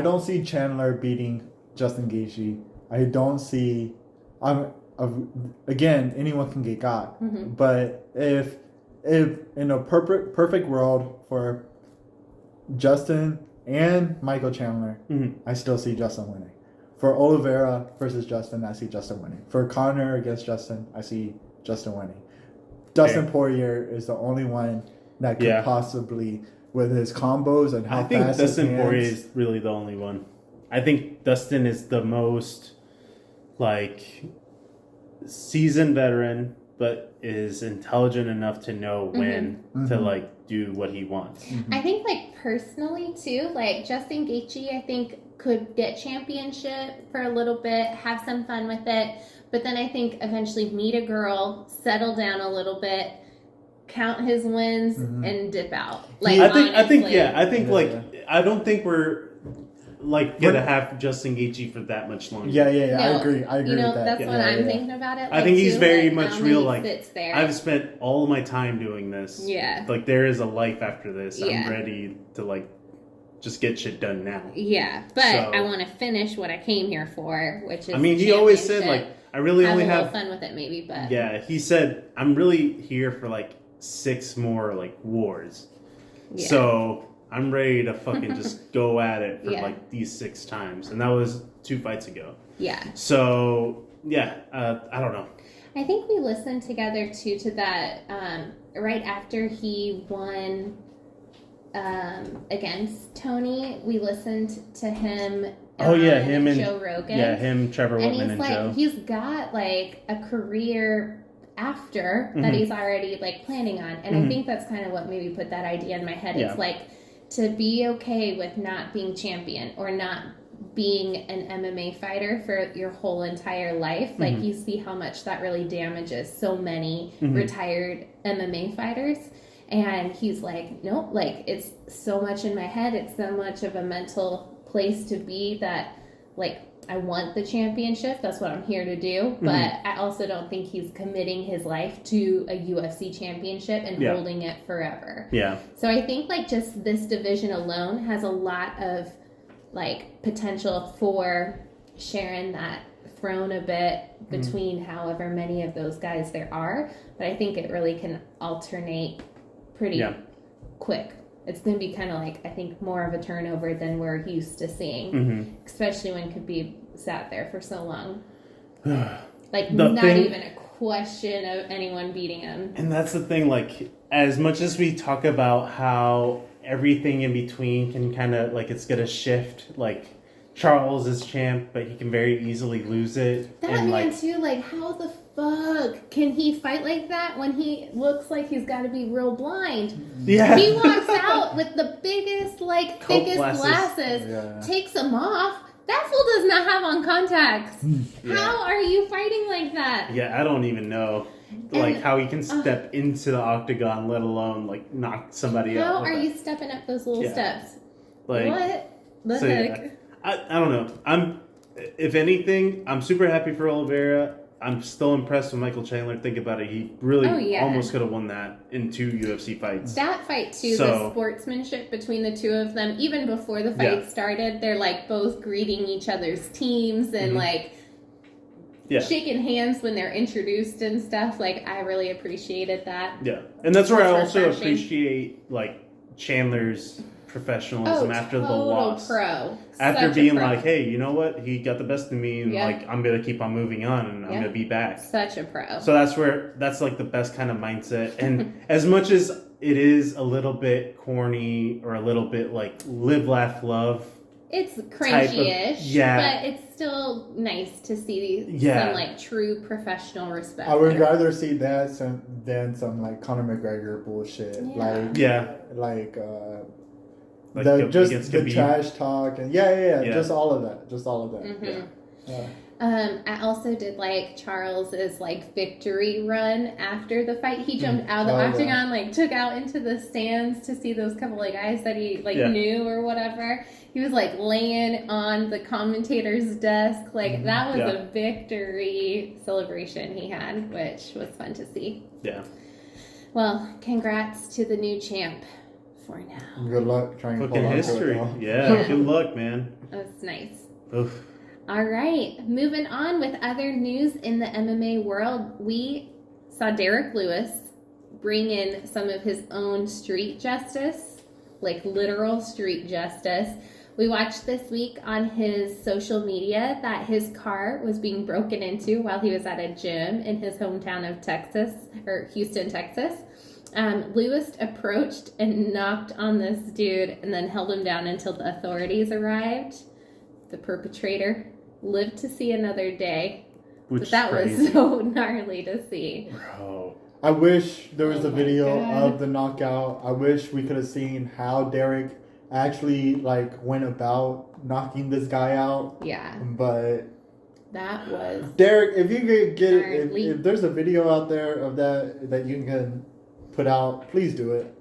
Speaker 2: don't see Chandler beating Justin Gaethje. I don't see. Again, anyone can get got, but if in a perfect world for Justin and Michael Chandler, I still see Justin winning. For Oliveira versus Justin, I see Justin winning. For Conor against Justin, I see Justin winning. Dustin Poirier is the only one that could possibly, with his combos and how
Speaker 1: I think
Speaker 2: fast
Speaker 1: Dustin
Speaker 2: his
Speaker 1: Poirier
Speaker 2: hands,
Speaker 1: is really the only one. I think Dustin is the most like seasoned veteran, but is intelligent enough to know when to like do what he wants.
Speaker 3: I think like personally too, like Justin Gaethje, I think could get championship for a little bit, have some fun with it, but then I think eventually meet a girl, settle down a little bit, count his wins, and dip out. Like
Speaker 1: I think I don't think we're like gonna have Justin Gaethje for that much longer.
Speaker 2: Yeah. I agree with that.
Speaker 3: That's what I'm thinking about it.
Speaker 1: I think he's very much real.
Speaker 3: He
Speaker 1: like
Speaker 3: sits there.
Speaker 1: I've spent all of my time doing this.
Speaker 3: Yeah.
Speaker 1: Like there is a life after this.
Speaker 3: Yeah.
Speaker 1: I'm ready to like just get shit done now.
Speaker 3: Yeah, but I want to finish what I came here for, which is.
Speaker 1: I mean, he always said like I really only have
Speaker 3: a little fun with it, maybe, but
Speaker 1: yeah. He said I'm really here for like 6 more like wars.
Speaker 3: Yeah.
Speaker 1: So I'm ready to fucking just go at it for like these 6 times, and that was 2 fights ago.
Speaker 3: Yeah.
Speaker 1: So yeah, I don't know.
Speaker 3: I think we listened together too to that right after he won against Tony. We listened to him.
Speaker 1: Him and
Speaker 3: Joe Rogan.
Speaker 1: Yeah, him, Trevor
Speaker 3: And
Speaker 1: Whitman,
Speaker 3: he's
Speaker 1: and Joe.
Speaker 3: he's got like a career after that he's already like planning on, and I think that's kind of what maybe put that idea in my head. It's like to be okay with not being champion or not being an MMA fighter for your whole entire life. Like you see how much that really damages so many retired MMA fighters. And he's like, nope, like it's so much in my head. It's so much of a mental place to be that like I want the championship. That's what I'm here to do. But I also don't think he's committing his life to a UFC championship and holding it forever.
Speaker 1: Yeah.
Speaker 3: So I think like just this division alone has a lot of like potential for sharing that throne a bit between however many of those guys there are. But I think it really can alternate pretty quick. It's going to be kind of like, I think, more of a turnover than we're used to seeing, especially when Khabib sat there for so long. Like, not even a question of anyone beating him.
Speaker 1: And that's the thing, like, as much as we talk about how everything in between can kind of, like, it's going to shift, like, Charles is champ, but he can very easily lose it.
Speaker 3: That
Speaker 1: and,
Speaker 3: man,
Speaker 1: like,
Speaker 3: too, like, how the fuck can he fight like that when he looks like he's got to be real blind?
Speaker 1: yeah.
Speaker 3: He walks out with the biggest, like,
Speaker 1: Coke
Speaker 3: thickest glasses,
Speaker 2: Yeah.
Speaker 3: takes them off. That fool does not have on contacts.
Speaker 1: Yeah.
Speaker 3: How are you fighting like that?
Speaker 1: Yeah, I don't even know, like,
Speaker 3: And,
Speaker 1: how he can step into the octagon, let alone, like, knock somebody out.
Speaker 3: How
Speaker 1: with
Speaker 3: are
Speaker 1: that.
Speaker 3: you stepping up those little
Speaker 1: Yeah.
Speaker 3: steps?
Speaker 1: Like,
Speaker 3: What the
Speaker 1: so,
Speaker 3: heck?
Speaker 1: yeah. I don't know. If anything, I'm super happy for Oliveira. I'm still impressed with Michael Chandler. Think about it. He really
Speaker 3: Oh, yeah.
Speaker 1: almost could have won that in 2 UFC fights.
Speaker 3: That fight too, the
Speaker 1: So-
Speaker 3: sportsmanship between the two of them, even before the fight
Speaker 1: Yeah.
Speaker 3: started, they're like both greeting each other's teams and
Speaker 1: Mhm.
Speaker 3: like
Speaker 1: Yeah.
Speaker 3: shaking hands when they're introduced and stuff. Like, I really appreciated that.
Speaker 1: Yeah. And that's where I
Speaker 3: That's
Speaker 1: also
Speaker 3: refreshing.
Speaker 1: appreciate, like, Chandler's professionalism after the
Speaker 3: total
Speaker 1: loss.
Speaker 3: pro.
Speaker 1: After
Speaker 3: Such a
Speaker 1: being
Speaker 3: pro.
Speaker 1: like, hey, you know what? He got the best of me, and
Speaker 3: Yeah.
Speaker 1: like, I'm going to keep on moving on, and I'm
Speaker 3: Yeah.
Speaker 1: going to be back.
Speaker 3: Such a pro.
Speaker 1: So that's like the best kind of mindset. And as much as it is a little bit corny or a little bit like live, laugh, love.
Speaker 3: It's cringy-ish,
Speaker 1: yeah.
Speaker 3: but it's still nice to see
Speaker 1: Yeah.
Speaker 3: some like true professional respect.
Speaker 2: I would
Speaker 3: there.
Speaker 2: rather see that than some like Conor McGregor bullshit.
Speaker 3: Yeah.
Speaker 1: Yeah.
Speaker 2: Like
Speaker 1: Like
Speaker 2: the
Speaker 1: against
Speaker 2: just the
Speaker 1: Khabib.
Speaker 2: trash talk and yeah,
Speaker 1: Yeah.
Speaker 2: just all of that.
Speaker 3: Mhm.
Speaker 2: Yeah.
Speaker 3: I also did like Charles's like victory run after the fight. He jumped out of the
Speaker 2: Oh, yeah.
Speaker 3: octagon, like took out into the stands to see those couple of guys that he like
Speaker 1: Yeah.
Speaker 3: knew or whatever. He was like laying on the commentator's desk. Like that was
Speaker 1: Yeah.
Speaker 3: a victory celebration he had, which was fun to see.
Speaker 1: Yeah.
Speaker 3: Well, congrats to the new champ for now.
Speaker 2: Good luck trying to
Speaker 1: Look
Speaker 2: pull
Speaker 1: at
Speaker 2: on
Speaker 1: history.
Speaker 2: to it, though.
Speaker 1: Yeah. Good luck, man.
Speaker 3: That's nice.
Speaker 1: Oof.
Speaker 3: All right, moving on with other news in the MMA world. We saw Derek Lewis bring in some of his own street justice, like literal street justice. We watched this week on his social media that his car was being broken into while he was at a gym in his hometown of Texas, or Houston, Texas. Lewis approached and knocked on this dude and then held him down until the authorities arrived. The perpetrator lived to see another day.
Speaker 1: Which
Speaker 3: But that
Speaker 1: is
Speaker 3: was
Speaker 1: crazy.
Speaker 3: so gnarly to see.
Speaker 1: Bro.
Speaker 2: I wish there was
Speaker 3: Oh
Speaker 2: a
Speaker 3: my
Speaker 2: video
Speaker 3: God.
Speaker 2: of the knockout. I wish we could have seen how Derek actually like went about knocking this guy out.
Speaker 3: Yeah,
Speaker 2: But
Speaker 3: that was
Speaker 2: Derek, if you could get it,
Speaker 3: Gnarly.
Speaker 2: if there's a video out there of that you can put out, please do it.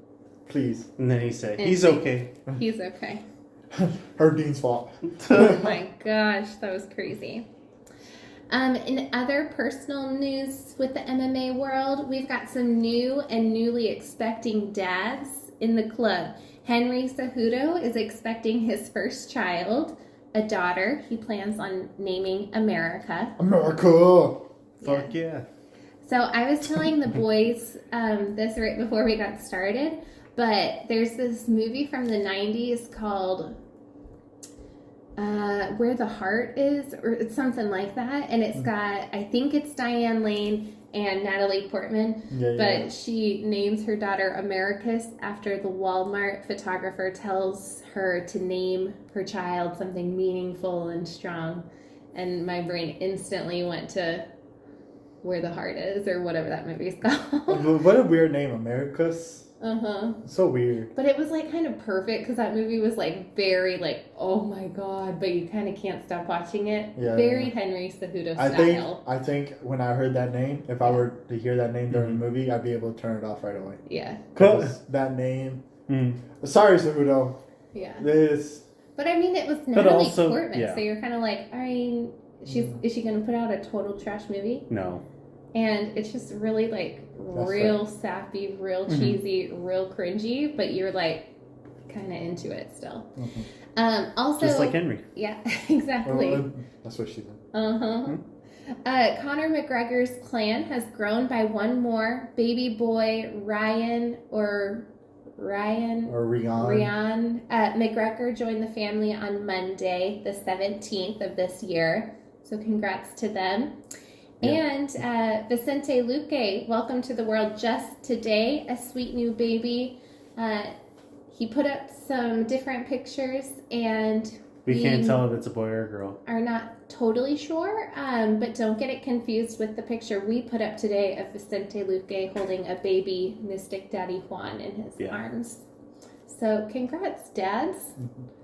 Speaker 2: Please.
Speaker 1: And then he said,
Speaker 3: And
Speaker 1: he's
Speaker 3: he-
Speaker 1: okay.
Speaker 3: he's okay.
Speaker 2: Her Dean's fault.
Speaker 3: Oh my gosh, that was crazy. In other personal news with the MMA world, we've got some new and newly expecting dads in the club. Henry Cejudo is expecting his first child, a daughter he plans on naming America.
Speaker 2: America.
Speaker 1: Fuck yeah.
Speaker 3: So I was telling the boys this right before we got started, but there's this movie from the 90s called Where the Heart Is, or it's something like that, and it's got, I think it's Diane Lane and Natalie Portman,
Speaker 2: Yeah.
Speaker 3: but she names her daughter Americus after the Walmart photographer tells her to name her child something meaningful and strong, and my brain instantly went to Where the Heart Is, or whatever that movie's called.
Speaker 2: What a weird name, Americus.
Speaker 3: Uh-huh.
Speaker 2: So weird.
Speaker 3: But it was like kind of perfect because that movie was like very like, oh my god, but you kind of can't stop watching it.
Speaker 2: Yeah,
Speaker 3: Very
Speaker 2: yeah.
Speaker 3: Henry Cejudo
Speaker 2: I
Speaker 3: style.
Speaker 2: think when I heard that name, if I were to hear that name during the movie, I'd be able to turn it off right away.
Speaker 3: Yeah,
Speaker 2: Cause that name.
Speaker 1: Mm.
Speaker 2: Sorry, Cejudo.
Speaker 3: yeah.
Speaker 2: This.
Speaker 3: But I mean, it was Natalie
Speaker 1: also-
Speaker 3: Portman,
Speaker 1: yeah.
Speaker 3: so you're kind of like, I mean, is she gonna put out a total trash movie?
Speaker 1: No.
Speaker 3: And it's just really like
Speaker 2: That's
Speaker 3: real sappy, real
Speaker 1: Mhm.
Speaker 3: cheesy, real cringy, but you're like kind of into it still. Also,
Speaker 1: Just like Henry.
Speaker 3: yeah, exactly.
Speaker 2: That's what she said.
Speaker 3: Uh-huh. Conor McGregor's clan has grown by one more. Baby boy Ryan
Speaker 2: Or Rihanna.
Speaker 3: Ryan McGregor joined the family on Monday, the 17th of this year. So congrats to them. And Vicente Luque, welcome to the world just today, a sweet new baby. He put up some different pictures, and
Speaker 1: We can't tell if it's a boy or a girl.
Speaker 3: are not totally sure, but don't get it confused with the picture we put up today of Vicente Luque holding a baby Mystic Daddy Juan in his arms. So congrats, dads.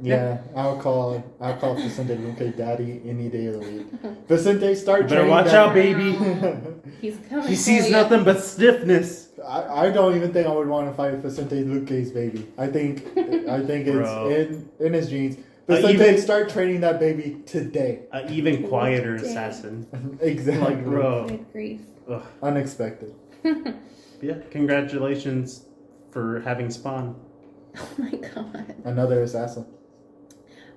Speaker 2: Yeah, I'll call Vicente Luque daddy any day of the week. Vicente, start
Speaker 1: Better
Speaker 2: training
Speaker 1: watch
Speaker 2: daddy.
Speaker 1: out, baby.
Speaker 3: He's coming.
Speaker 1: He sees
Speaker 3: for
Speaker 1: nothing but stiffness.
Speaker 2: I don't even think I would want to fight Vicente Luque's baby. I think
Speaker 1: Bro.
Speaker 2: it's in his genes. Vicente, start training that baby today.
Speaker 1: An even quieter assassin.
Speaker 2: Exactly.
Speaker 1: Like, bro.
Speaker 3: Good grief.
Speaker 1: Ugh.
Speaker 2: Unexpected.
Speaker 1: Yeah, congratulations for having Spawn.
Speaker 3: Oh my god.
Speaker 2: Another assassin.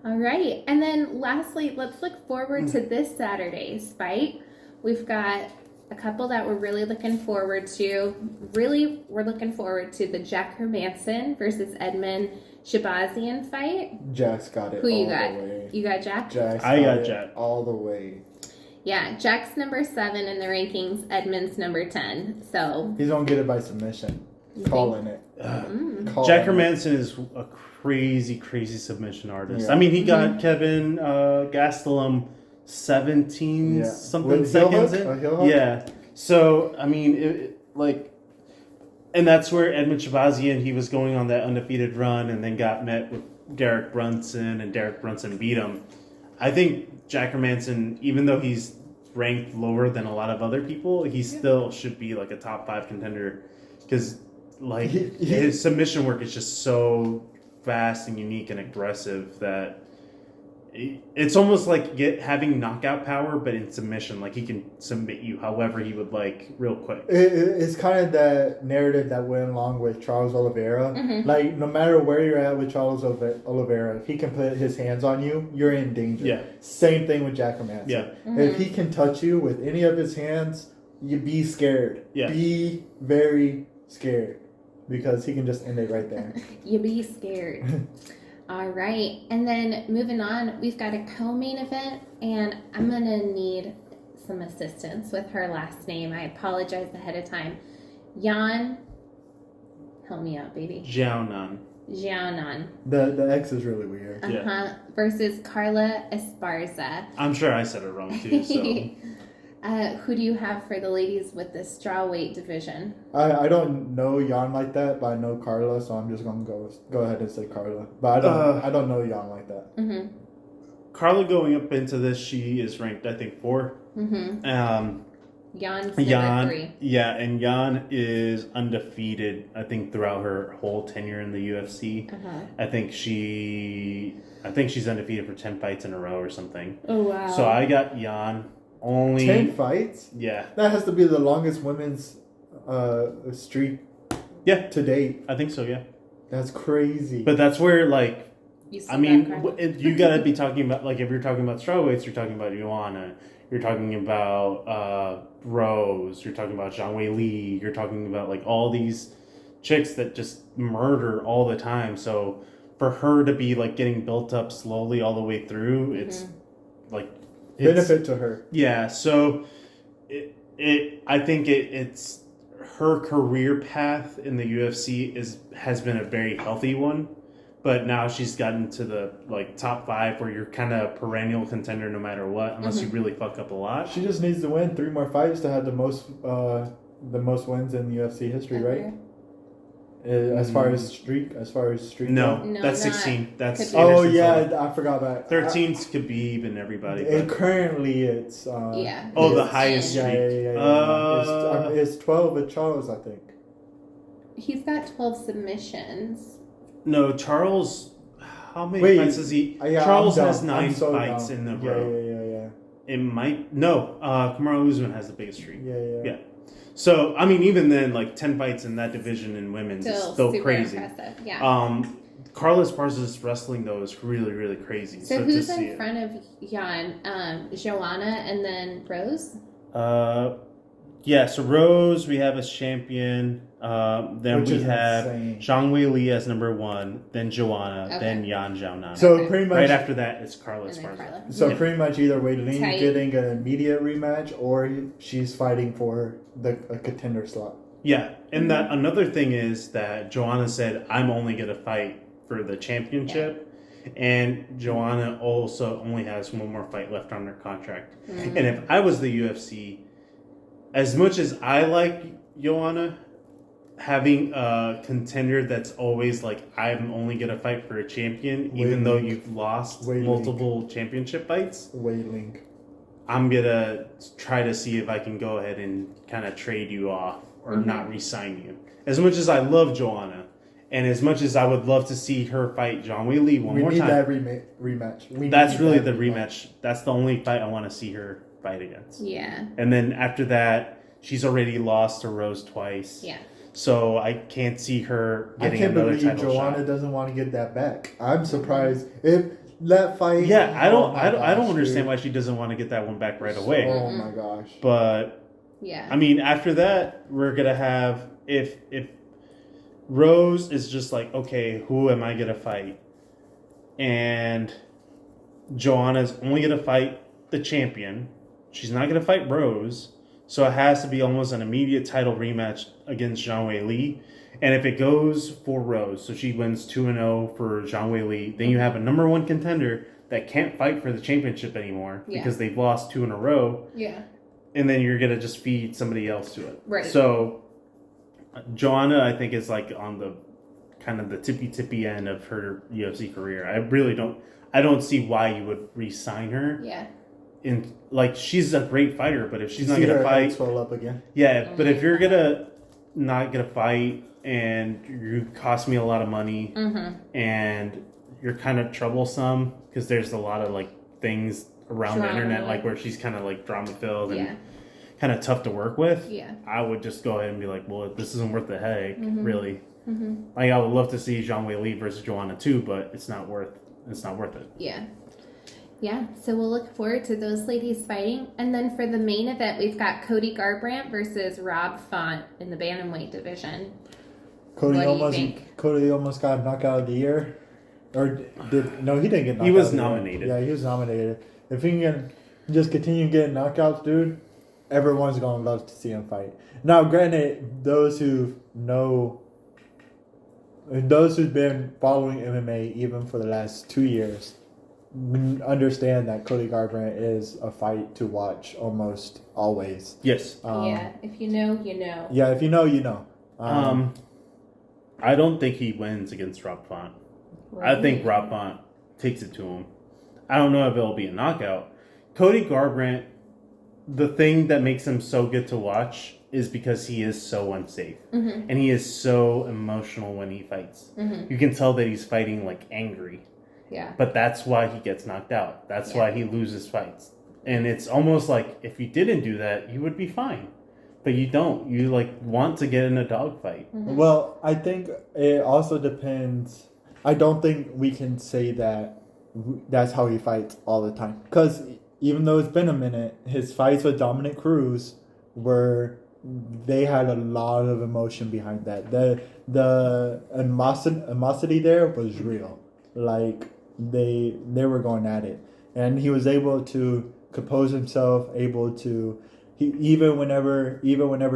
Speaker 3: All right. And then lastly, let's look forward to this Saturday's fight. We've got a couple that we're really looking forward to. Really, we're looking forward to the Jack Hermanson versus Edmund Shabazian fight.
Speaker 2: Jack's got it.
Speaker 3: Who you
Speaker 2: all
Speaker 3: got?
Speaker 2: The way.
Speaker 3: You got Jack?
Speaker 1: I got
Speaker 2: it
Speaker 1: Jack.
Speaker 2: all the way.
Speaker 3: Yeah, Jack's number 7 in the rankings, Edmund's number 10. So
Speaker 2: He's gonna get it by submission. Calling it. Calling
Speaker 1: Jack
Speaker 2: it.
Speaker 1: Hermanson is a crazy submission artist.
Speaker 2: Yeah.
Speaker 1: I mean, he got Kevin Gastelum 17 something
Speaker 2: With heel
Speaker 1: seconds
Speaker 2: hook?
Speaker 1: in.
Speaker 2: A heel hook?
Speaker 1: Yeah. So, I mean, and that's where Edmund Shabazian, he was going on that undefeated run and then got met with Derek Brunson, and Derek Brunson beat him. I think Jack Hermanson, even though he's ranked lower than a lot of other people, he still should be like a top 5 contender, because like his submission work is just so fast and unique and aggressive that it's almost like having knockout power, but in submission. Like, he can submit you however he would like, real quick.
Speaker 2: It's kind of that narrative that went along with Charles Oliveira. Like, no matter where you're at with Charles Oliveira, if he can put his hands on you, you're in danger.
Speaker 1: Yeah.
Speaker 2: Same thing with Jack Hermanson.
Speaker 1: Yeah.
Speaker 2: If he can touch you with any of his hands, you be scared.
Speaker 1: Yeah.
Speaker 2: Be very scared, because he can just end it right there.
Speaker 3: you be scared. All right. And then moving on, we've got a co-main event, and I'm going to need some assistance with her last name. I apologize ahead of time. Yan, help me out, baby.
Speaker 1: Jiaonan.
Speaker 3: Jiaonan.
Speaker 2: The X is really weird.
Speaker 1: Yeah.
Speaker 3: Versus Carla Esparza.
Speaker 1: I'm sure I said it wrong too, so.
Speaker 3: Who do you have for the ladies with the strawweight division?
Speaker 2: I don't know Jan like that, but I know Carla, so I'm just gonna go ahead and say Carla. But I don't know Jan like that.
Speaker 3: Mm-hmm.
Speaker 1: Carla going up into this, she is ranked, I think, 4.
Speaker 3: Mm-hmm. Jan's number 3.
Speaker 1: Yeah, and Jan is undefeated, I think, throughout her whole tenure in the UFC. I think she's undefeated for 10 fights in a row or something.
Speaker 3: Oh, wow.
Speaker 1: So I got Jan. Only
Speaker 2: 10 fights?
Speaker 1: Yeah.
Speaker 2: That has to be the longest women's streak to date.
Speaker 1: I think so, yeah.
Speaker 2: That's crazy.
Speaker 1: But that's where, like, I mean,
Speaker 3: that
Speaker 1: you gotta be talking about, like, if you're talking about strawweights, you're talking about Joanna, you're talking about Rose, you're talking about Zhang Wei Li, you're talking about, like, all these chicks that just murder all the time. So for her to be, like, getting built up slowly all the way through, it's, like,
Speaker 2: benefit to her.
Speaker 1: Yeah, so I think it's her career path in the UFC has been a very healthy one, but now she's gotten to the like top 5 where you're kind of perennial contender no matter what, unless you really fuck up a lot.
Speaker 2: She just needs to win 3 more fights to have the most wins in UFC history, right? As far as streak.
Speaker 1: No,
Speaker 3: No,
Speaker 1: that's
Speaker 3: not.
Speaker 1: 16. That's
Speaker 2: Oh
Speaker 1: Anderson
Speaker 2: yeah,
Speaker 1: Silva.
Speaker 2: I forgot about
Speaker 1: 13 could be even everybody.
Speaker 2: And
Speaker 1: But,
Speaker 2: currently it's
Speaker 3: Yeah.
Speaker 1: oh, the
Speaker 3: It's
Speaker 1: highest
Speaker 3: in.
Speaker 1: streak.
Speaker 2: It's 12 with Charles, I think.
Speaker 3: He's got 12 submissions.
Speaker 1: No, Charles. How many
Speaker 2: Wait,
Speaker 1: fights has he?
Speaker 2: yeah,
Speaker 1: Charles
Speaker 2: I'm
Speaker 1: has
Speaker 2: dumb.
Speaker 1: 9
Speaker 2: I'm so
Speaker 1: fights
Speaker 2: dumb.
Speaker 1: in the row.
Speaker 2: Yeah.
Speaker 1: It might no. Kamaru Usman has the biggest streak.
Speaker 2: Yeah.
Speaker 1: So I mean, even then, like 10 fights in that division in women's is still
Speaker 3: super
Speaker 1: crazy.
Speaker 3: impressive. Yeah.
Speaker 1: Carla Esparza's wrestling though is really really crazy.
Speaker 3: So
Speaker 1: to
Speaker 3: who's
Speaker 1: see
Speaker 3: in front of Jan? Joanna and then Rose.
Speaker 1: Yeah, so Rose we have as champion. Then
Speaker 2: Which
Speaker 1: we
Speaker 2: is
Speaker 1: have
Speaker 2: insane.
Speaker 1: Zhang Weili as number 1, then Joanna,
Speaker 3: Okay.
Speaker 1: then Yan Zhaonan.
Speaker 2: So
Speaker 3: Okay.
Speaker 2: pretty much,
Speaker 1: right after that, it's Carla
Speaker 3: And then
Speaker 1: Esparza.
Speaker 3: Carla.
Speaker 2: so
Speaker 3: Yeah.
Speaker 2: pretty much either way, Lee's
Speaker 3: Tight.
Speaker 2: getting an immediate rematch, or she's fighting for a contender slot.
Speaker 1: Yeah, and that another thing is that Joanna said, "I'm only gonna fight for the championship." And Joanna also only has one more fight left on her contract.
Speaker 3: Mm.
Speaker 1: And if I was the UFC, as much as I like Joanna, having a contender that's always like, I'm only going to fight for a champion, even though you've lost multiple championship fights,
Speaker 2: Wailing.
Speaker 1: I'm going to try to see if I can go ahead and kind of trade you off or not re-sign you. As much as I love Joanna, and as much as I would love to see her fight Zhang Weili one more time.
Speaker 2: We need that rematch.
Speaker 1: That's really the rematch. That's the only fight I want to see her fight against.
Speaker 3: Yeah.
Speaker 1: And then after that, she's already lost to Rose twice.
Speaker 3: Yeah.
Speaker 1: So I can't see her
Speaker 2: I
Speaker 1: getting
Speaker 2: can't
Speaker 1: another
Speaker 2: believe
Speaker 1: title
Speaker 2: Joanna
Speaker 1: shot.
Speaker 2: doesn't want to get that back. I'm surprised if that fight.
Speaker 1: Yeah, I don't
Speaker 2: gosh,
Speaker 1: understand
Speaker 2: dude.
Speaker 1: why she doesn't want to get that one back right away.
Speaker 2: Oh my gosh.
Speaker 1: But
Speaker 3: Yeah.
Speaker 1: I mean, after that, we're gonna have if Rose is just like, okay, who am I gonna fight? And Joanna's only gonna fight the champion. She's not gonna fight Rose. So it has to be almost an immediate title rematch against Zhang Weili. And if it goes for Rose, so she wins 2-0 for Zhang Weili, then you have a number 1 contender that can't fight for the championship anymore because they've lost 2 in a row.
Speaker 3: Yeah.
Speaker 1: And then you're going to just feed somebody else to it.
Speaker 3: Right.
Speaker 1: So Joanna, I think, is like on the kind of the tippy end of her UFC career. I don't see why you would re-sign her.
Speaker 3: Yeah.
Speaker 1: In like, she's a great fighter, but if she's not
Speaker 2: See
Speaker 1: gonna
Speaker 2: her
Speaker 1: fight,
Speaker 2: head swell up again.
Speaker 1: yeah.
Speaker 3: Oh
Speaker 1: But
Speaker 3: my
Speaker 1: if you're
Speaker 3: God.
Speaker 1: not gonna fight and you cost me a lot of money and you're kind of troublesome because there's a lot of like things around the internet like where she's kind of like drama filled and kind of tough to work with.
Speaker 3: Yeah.
Speaker 1: I would just go ahead and be like, well, this isn't worth the headache, really. Like I would love to see Zhang Weili versus Joanna too, but it's not worth it.
Speaker 3: Yeah. Yeah, so we'll look forward to those ladies fighting. And then for the main event, we've got Cody Garbrandt versus Rob Font in the bantamweight division. What do you think?
Speaker 2: Cody almost got knockout of the year. Or he didn't get knocked out.
Speaker 1: He was
Speaker 2: of the year.
Speaker 1: nominated.
Speaker 2: Yeah, he was nominated. If he can just continue getting knockouts, dude, everyone's going to love to see him fight. Now, granted, those who've been following MMA even for the last 2 years understand that Cody Garbrandt is a fight to watch almost always.
Speaker 1: Yes.
Speaker 3: Yeah, if you know, you know.
Speaker 2: Yeah, if you know, you know.
Speaker 1: I don't think he wins against Rob Font. I think Rob Font takes it to him. I don't know if it'll be a knockout. Cody Garbrandt, the thing that makes him so good to watch is because he is so unsafe. And he is so emotional when he fights. You can tell that he's fighting like angry.
Speaker 3: Yeah.
Speaker 1: But that's why he gets knocked out. That's why he loses fights. And it's almost like if you didn't do that, you would be fine. But you don't. You like want to get in a dogfight.
Speaker 2: Well, I think it also depends. I don't think we can say that that's how he fights all the time. Because even though it's been a minute, his fights with Dominic Cruz they had a lot of emotion behind that. The animosity there was real. Like they were going at it, and he was able to compose himself. Even whenever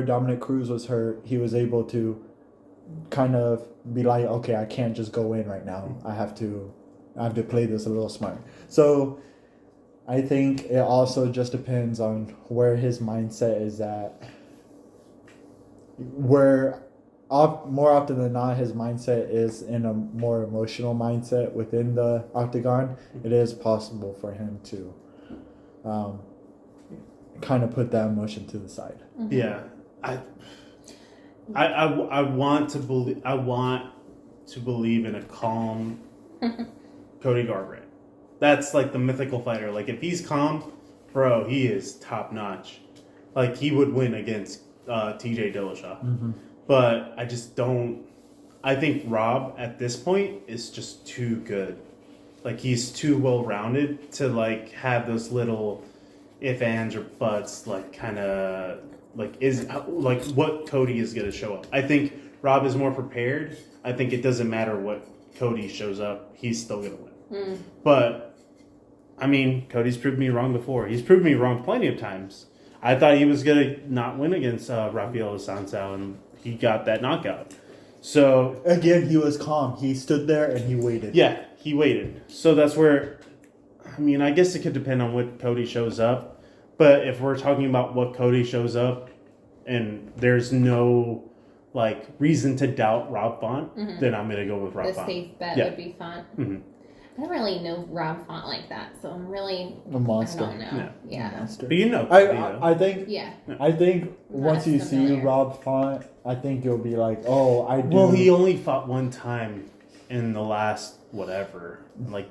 Speaker 2: Dominic Cruz was hurt, he was able to kind of be like, okay, I can't just go in right now. I have to play this a little smart. So I think it also just depends on where his mindset is at. More often than not, his mindset is in a more emotional mindset within the octagon. It is possible for him to kind of put that emotion to the side.
Speaker 1: Yeah, I want to believe. I want to believe in a calm Cody Garbrandt. That's like the mythical fighter. Like if he's calm, bro, he is top notch. Like he would win against TJ Dillashaw. But I just don't. I think Rob at this point is just too good. Like he's too well rounded to like have those little if, ands, or buts like kind of what Cody is going to show up. I think Rob is more prepared. I think it doesn't matter what Cody shows up, he's still going to win. But I mean, Cody's proved me wrong before. He's proved me wrong plenty of times. I thought he was going to not win against Rafael Assunção, and he got that knockout. So
Speaker 2: again, he was calm. He stood there and he waited.
Speaker 1: Yeah, he waited. So that's where, I mean, I guess it could depend on what Cody shows up. But if we're talking about what Cody shows up, and there's no reason to doubt Rob Font, then I'm gonna go with Rob Font.
Speaker 3: The safe bet would be Font. I don't really know Rob Font like that, so I'm really
Speaker 2: a monster.
Speaker 3: I don't know. Yeah.
Speaker 2: Monster.
Speaker 1: But you know,
Speaker 2: I think.
Speaker 3: Yeah.
Speaker 2: I think once you see Rob Font, I think you'll be like, oh, I do.
Speaker 1: Well, he only fought one time in the last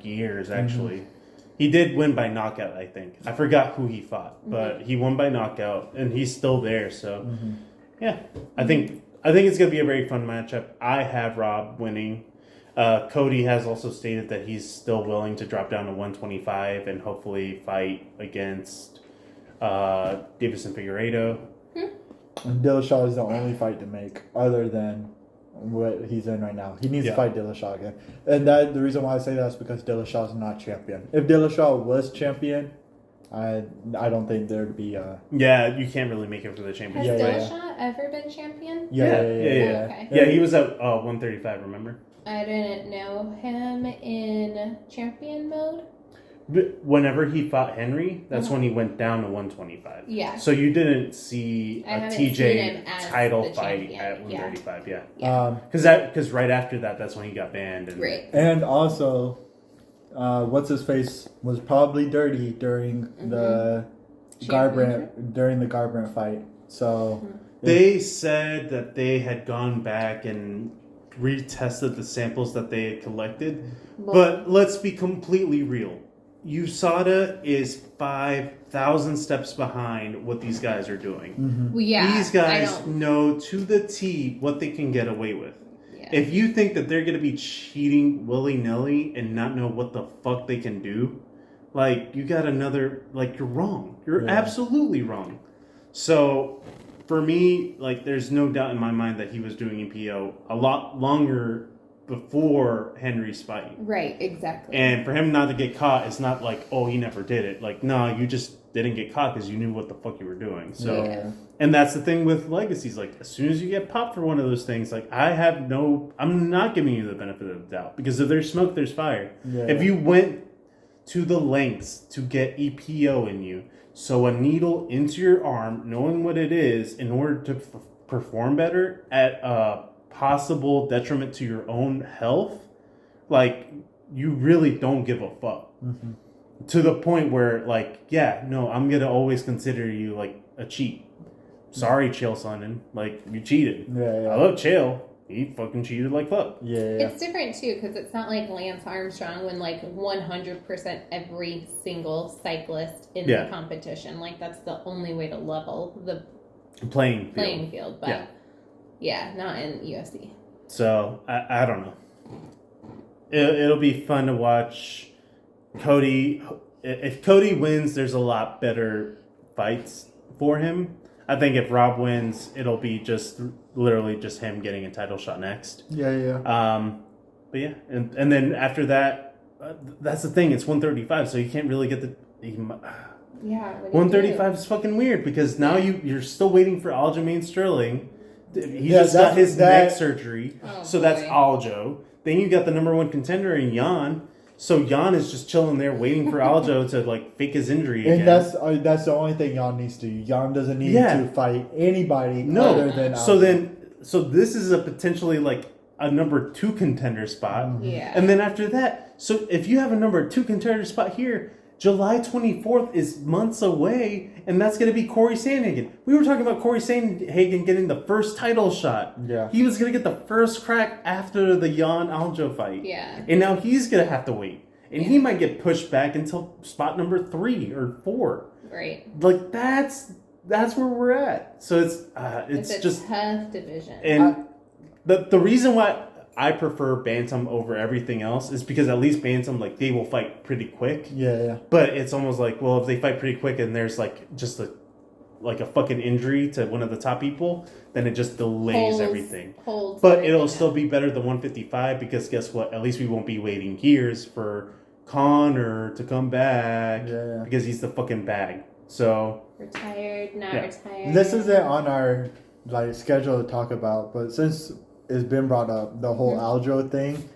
Speaker 1: years actually. He did win by knockout, I think. I forgot who he fought, but he won by knockout, and he's still there. So, yeah, I think it's gonna be a very fun matchup. I have Rob winning. Cody has also stated that he's still willing to drop down to 125 and hopefully fight against Davison Figueiredo.
Speaker 2: And Dillashaw is the only fight to make, other than what he's in right now. He needs to fight Dillashaw again. And the reason why I say that is because Dillashaw is not champion. If Dillashaw was champion, I don't think there'd be
Speaker 1: Yeah, you can't really make it for the championship.
Speaker 3: Has Dillashaw ever been champion?
Speaker 1: Yeah.
Speaker 3: Okay.
Speaker 1: Yeah, he was at 135, remember?
Speaker 3: I didn't know him in champion mode.
Speaker 1: But whenever he fought Henry, that's when he went down to 125.
Speaker 3: Yeah.
Speaker 1: So you didn't see a
Speaker 3: haven't seen him
Speaker 1: TJ
Speaker 3: as
Speaker 1: title
Speaker 3: the
Speaker 1: fight
Speaker 3: champion.
Speaker 1: at 135. Yeah.
Speaker 3: Yeah.
Speaker 1: Because right after that's when he got banned. And,
Speaker 3: Right.
Speaker 2: And also, what's his face was probably dirty during the Garbrandt fight. So
Speaker 1: they said that they had gone back and retested the samples that they had collected. But let's be completely real. USADA is 5,000 steps behind what these guys are doing.
Speaker 3: Well, yeah.
Speaker 1: These guys know to the T what they can get away with.
Speaker 3: Yeah.
Speaker 1: If you think that they're going to be cheating willy-nilly and not know what the fuck they can do, you got another, you're wrong. You're absolutely wrong. So, for me, there's no doubt in my mind that he was doing EPO a lot longer before Henry's fight.
Speaker 3: Right, exactly.
Speaker 1: And for him not to get caught, it's not he never did it. No, you just didn't get caught because you knew what the fuck you were doing. So, and that's the thing with legacies. As soon as you get popped for one of those things, I'm not giving you the benefit of the doubt, because if there's smoke, there's fire.
Speaker 2: Yeah.
Speaker 1: If you went to the lengths to get EPO in you, so a needle into your arm, knowing what it is, in order to perform better at possible detriment to your own health, you really don't give a fuck. To the point where I'm gonna always consider you a cheat. Sorry, Chael Sonnen, you cheated. I love Chael. He fucking cheated like fuck.
Speaker 3: It's different too, because it's not like Lance Armstrong when 100% every single cyclist in the competition. That's the only way to level the
Speaker 1: playing
Speaker 3: field. But not in UFC.
Speaker 1: So I don't know. It'll be fun to watch Cody. If Cody wins, there's a lot better fights for him. I think if Rob wins, it'll be literally just him getting a title shot next.
Speaker 2: But
Speaker 1: yeah, and then after that, that's the thing. It's 135, so you can't really get the. 135 is fucking weird, because now you're still waiting for Aljamain Sterling. He just got his neck surgery, so that's Aljo. Then you got the number one contender in Jan. So Jan is just chilling there waiting for Aljo to fake his injury again.
Speaker 2: And that's the only thing Jan needs to do. Jan doesn't need to fight anybody other than Aljo.
Speaker 1: So this is a potentially a number 2 contender spot.
Speaker 3: Yeah.
Speaker 1: And then after that, so if you have a number 2 contender spot here, July 24th is months away, and that's going to be Corey Sandhagen. We were talking about Corey Sandhagen getting the first title shot.
Speaker 2: Yeah.
Speaker 1: He was going to get the first crack after the Jan Aljo fight.
Speaker 3: Yeah.
Speaker 1: And now he's going to have to wait. And he might get pushed back until spot number 3 or 4.
Speaker 3: Right.
Speaker 1: That's where we're at. So it's just
Speaker 3: a tough division.
Speaker 1: And the reason why I prefer Bantam over everything else is because at least Bantam, they will fight pretty quick.
Speaker 2: Yeah.
Speaker 1: But it's almost if they fight pretty quick and there's just a like a fucking injury to one of the top people, then it just delays everything.
Speaker 3: Holds
Speaker 1: But
Speaker 3: everything
Speaker 1: it'll
Speaker 3: up.
Speaker 1: still be better than 155 because guess what? At least we won't be waiting years for Connor to come back because he's the fucking bag. So
Speaker 3: Retired, not retired.
Speaker 2: This isn't on our like schedule to talk about, but since it's been brought up, the whole Aljo thing.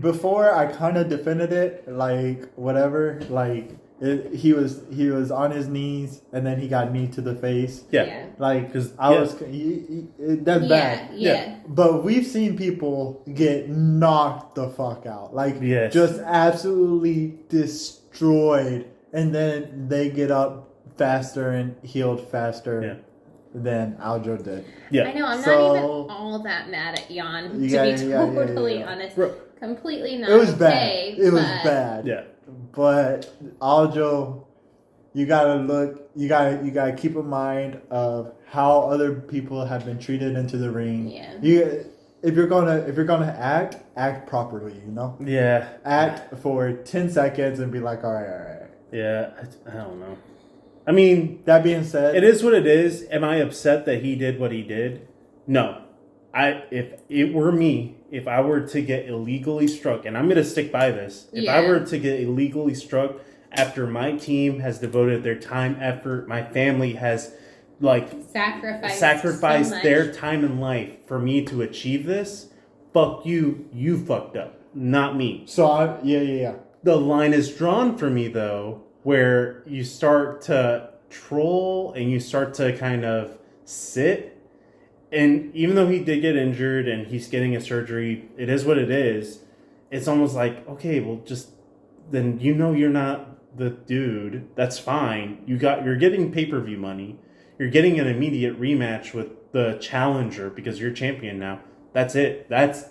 Speaker 2: Before I kind of defended it, like whatever, like he was on his knees and then he got knee to the face.
Speaker 1: yeah.
Speaker 2: Like because I was that's bad.
Speaker 3: Yeah.
Speaker 2: But we've seen people get knocked the fuck out, like just absolutely destroyed, and then they get up faster and healed faster than Aljo did.
Speaker 1: Yeah.
Speaker 3: I know, I'm not even all that mad at Jan, to be totally honest. Completely not
Speaker 2: It was
Speaker 3: okay,
Speaker 2: bad. It was bad.
Speaker 1: Yeah.
Speaker 2: But Aljo, you gotta keep in mind of how other people have been treated into the ring.
Speaker 3: Yeah.
Speaker 2: If you're gonna act properly, you know?
Speaker 1: Yeah.
Speaker 2: Act for 10 seconds and be like, all right.
Speaker 1: Yeah. I don't know. I mean,
Speaker 2: that being said,
Speaker 1: it is what it is. Am I upset that he did what he did? No. If it were me, if I were to get illegally struck, and I'm going to stick by this, if I were to get illegally struck after my team has devoted their time, effort, my family has like sacrificed
Speaker 3: so
Speaker 1: their time and life for me to achieve this, fuck you, you fucked up, not me.
Speaker 2: So
Speaker 1: The line is drawn for me though, where you start to troll and you start to kind of sit. And even though he did get injured and he's getting a surgery, it is what it is. It's almost like, okay, well, just then you're not the dude. That's fine. You're getting pay-per-view money. You're getting an immediate rematch with the challenger because you're champion now. That's it. That's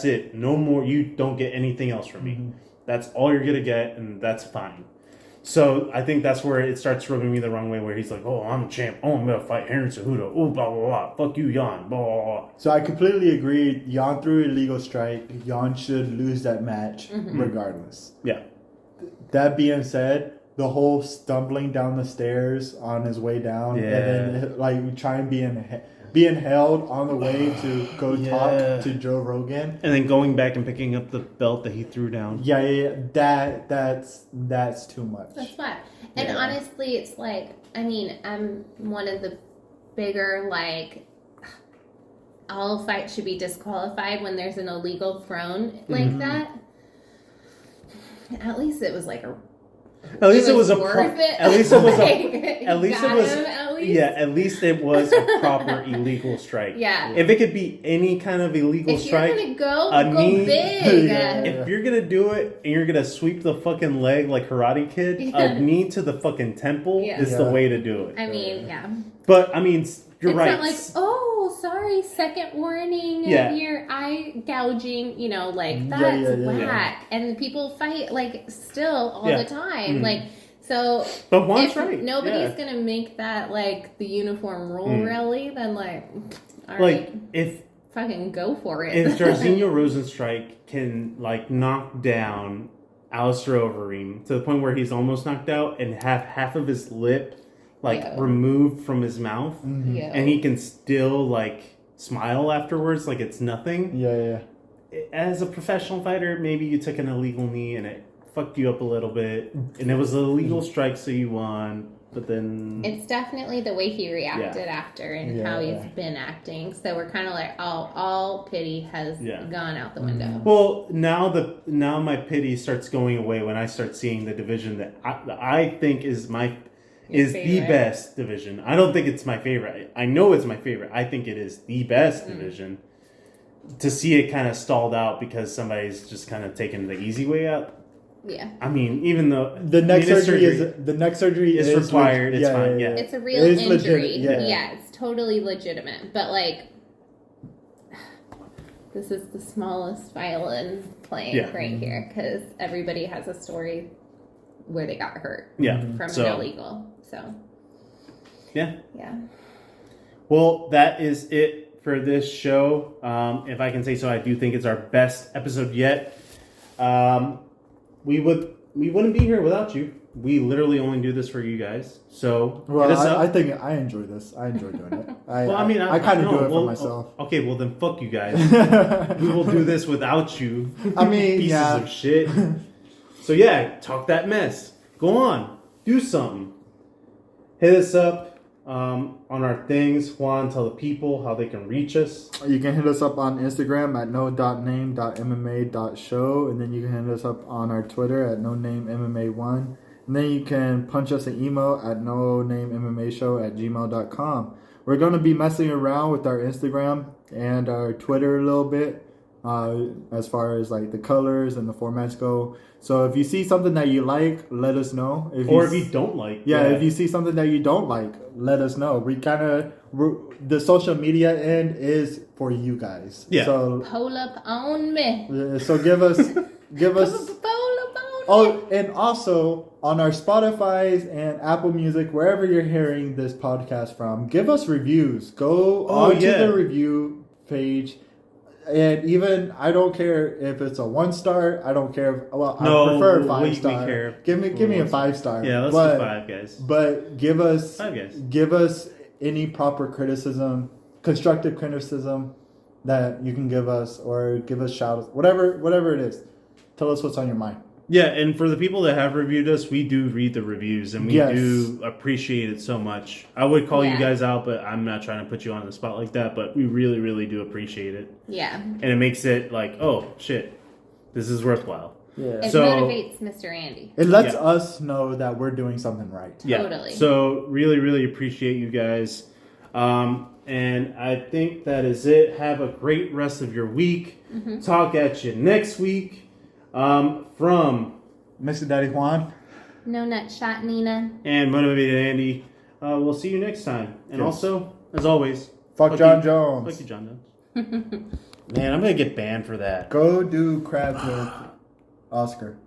Speaker 1: it. No more. You don't get anything else from me. That's all you're gonna get, and that's fine. So I think that's where it starts rubbing me the wrong way, where he's like, "Oh, I'm a champ. Oh, I'm gonna fight Henry Cejudo. Oh, blah blah blah. Fuck you, Jan. Blah blah blah."
Speaker 2: So I completely agree. Jan threw a legal strike. Jan should lose that match regardless.
Speaker 1: Yeah.
Speaker 2: That being said, the whole stumbling down the stairs on his way down, and then like trying being held on the way to go talk to Joe Rogan,
Speaker 1: and then going back and picking up the belt that he threw down.
Speaker 2: That's too much.
Speaker 3: That's why. And honestly, it's like, I mean, I'm one of the bigger, like, all fights should be disqualified when there's an illegal thrown like that. At least it was like a.
Speaker 1: At least it was
Speaker 3: worth it.
Speaker 1: At least it was
Speaker 3: like,
Speaker 1: at least it was. At least it was a proper illegal strike.
Speaker 3: Yeah.
Speaker 1: If it could be any kind of illegal strike,
Speaker 3: you're gonna go big.
Speaker 1: If you're gonna do it and you're gonna sweep the fucking leg like Karate Kid, a knee to the fucking temple is the way to do it.
Speaker 3: I mean,
Speaker 1: But I mean, you're right.
Speaker 3: It's not like, oh, sorry, second warning, you're eye gouging. You know, like that's whack. And people fight like still all the time, like. So,
Speaker 1: but Juan's
Speaker 3: if nobody's gonna make that like the uniform rule, really, then like, all right,
Speaker 1: if
Speaker 3: fucking go for it.
Speaker 1: If Jairzinho Rosenstrike can like knock down Alistair Overeem to the point where he's almost knocked out and have half of his lip removed from his mouth, and he can still like smile afterwards like it's nothing. As a professional fighter, maybe you took an illegal knee and it fucked you up a little bit, and it was a legal strike, so you won. But then
Speaker 3: it's definitely the way he reacted after and how he's been acting. So we're kind of like, all pity has gone out the window.
Speaker 1: Well, now my pity starts going away when I start seeing the division that I think is the best division. I don't think it's my favorite. I know it's my favorite. I think it is the best division. To see it kind of stalled out because somebody's just kind of taking the easy way out.
Speaker 3: Yeah.
Speaker 1: I mean, even though
Speaker 2: the neck surgery is
Speaker 1: required, it's fine. Yeah.
Speaker 3: It's a real injury.
Speaker 2: Yeah,
Speaker 3: it's totally legitimate. But like, this is the smallest violin playing right here because everybody has a story where they got hurt. From an illegal. So. Yeah.
Speaker 1: Well, that is it for this show. If I can say so, I do think it's our best episode yet. We wouldn't be here without you. we literally only do this for you guys. So
Speaker 2: Well,
Speaker 1: hit us up.
Speaker 2: I think I enjoy this. I enjoy doing it.
Speaker 1: I
Speaker 2: kind of
Speaker 1: know.
Speaker 2: do it
Speaker 1: Well,
Speaker 2: for myself.
Speaker 1: Okay, well then fuck you guys. We will do this without you.
Speaker 2: I mean,
Speaker 1: Pieces
Speaker 2: yeah.
Speaker 1: of shit. So yeah, talk that mess. Go on, do something. Hit us up on our things. Juan, tell the people how they can reach us.
Speaker 2: You can hit us up on Instagram at no.name.mma.show, and then you can hit us up on our Twitter at no-name-MMA1, and then you can punch us an email at no-name-MMA-show@gmail.com. We're going to be messing around with our Instagram and our Twitter a little bit as far as like the colors and the formats go. So if you see something that you like, let us know. If you
Speaker 1: don't like.
Speaker 2: Yeah, if you see something that you don't like, let us know. The social media end is for you guys.
Speaker 1: Yeah.
Speaker 2: So
Speaker 3: Pull up on me.
Speaker 2: so give us.
Speaker 3: Pull up on me.
Speaker 2: Oh, and also on our Spotify's and Apple Music, wherever you're hearing this podcast from, give us reviews. Go onto the review page. And even, I don't care if it's a 1-star. I don't care. I prefer a 5-star. Give me a 5-star.
Speaker 1: Yeah, let's do 5, guys.
Speaker 2: But give us
Speaker 1: 5, guys.
Speaker 2: Give us any proper criticism, constructive criticism that you can give us, or give us shout-outs, whatever it is. Tell us what's on your mind.
Speaker 1: Yeah, and for the people that have reviewed us, we do read the reviews, and we do appreciate it so much. I would call you guys out, but I'm not trying to put you on the spot like that, but we really, really do appreciate it.
Speaker 3: Yeah.
Speaker 1: And it makes it like, oh, shit, this is worthwhile.
Speaker 2: Yeah.
Speaker 3: It motivates Mr. Andy.
Speaker 2: It lets us know that we're doing something right.
Speaker 3: Totally.
Speaker 1: Yeah. So really, really appreciate you guys. And I think that is it. Have a great rest of your week.
Speaker 3: Mm-hmm.
Speaker 1: Talk at you next week. From
Speaker 2: Mr. Daddy Juan.
Speaker 3: No Nut Shot Nina.
Speaker 1: And Motivated Andy. We'll see you next time. And also, as always,
Speaker 2: Fuck John Jones.
Speaker 1: Fuck you, John Jones. Man, I'm going to get banned for that.
Speaker 2: Go do crabs with Oscar.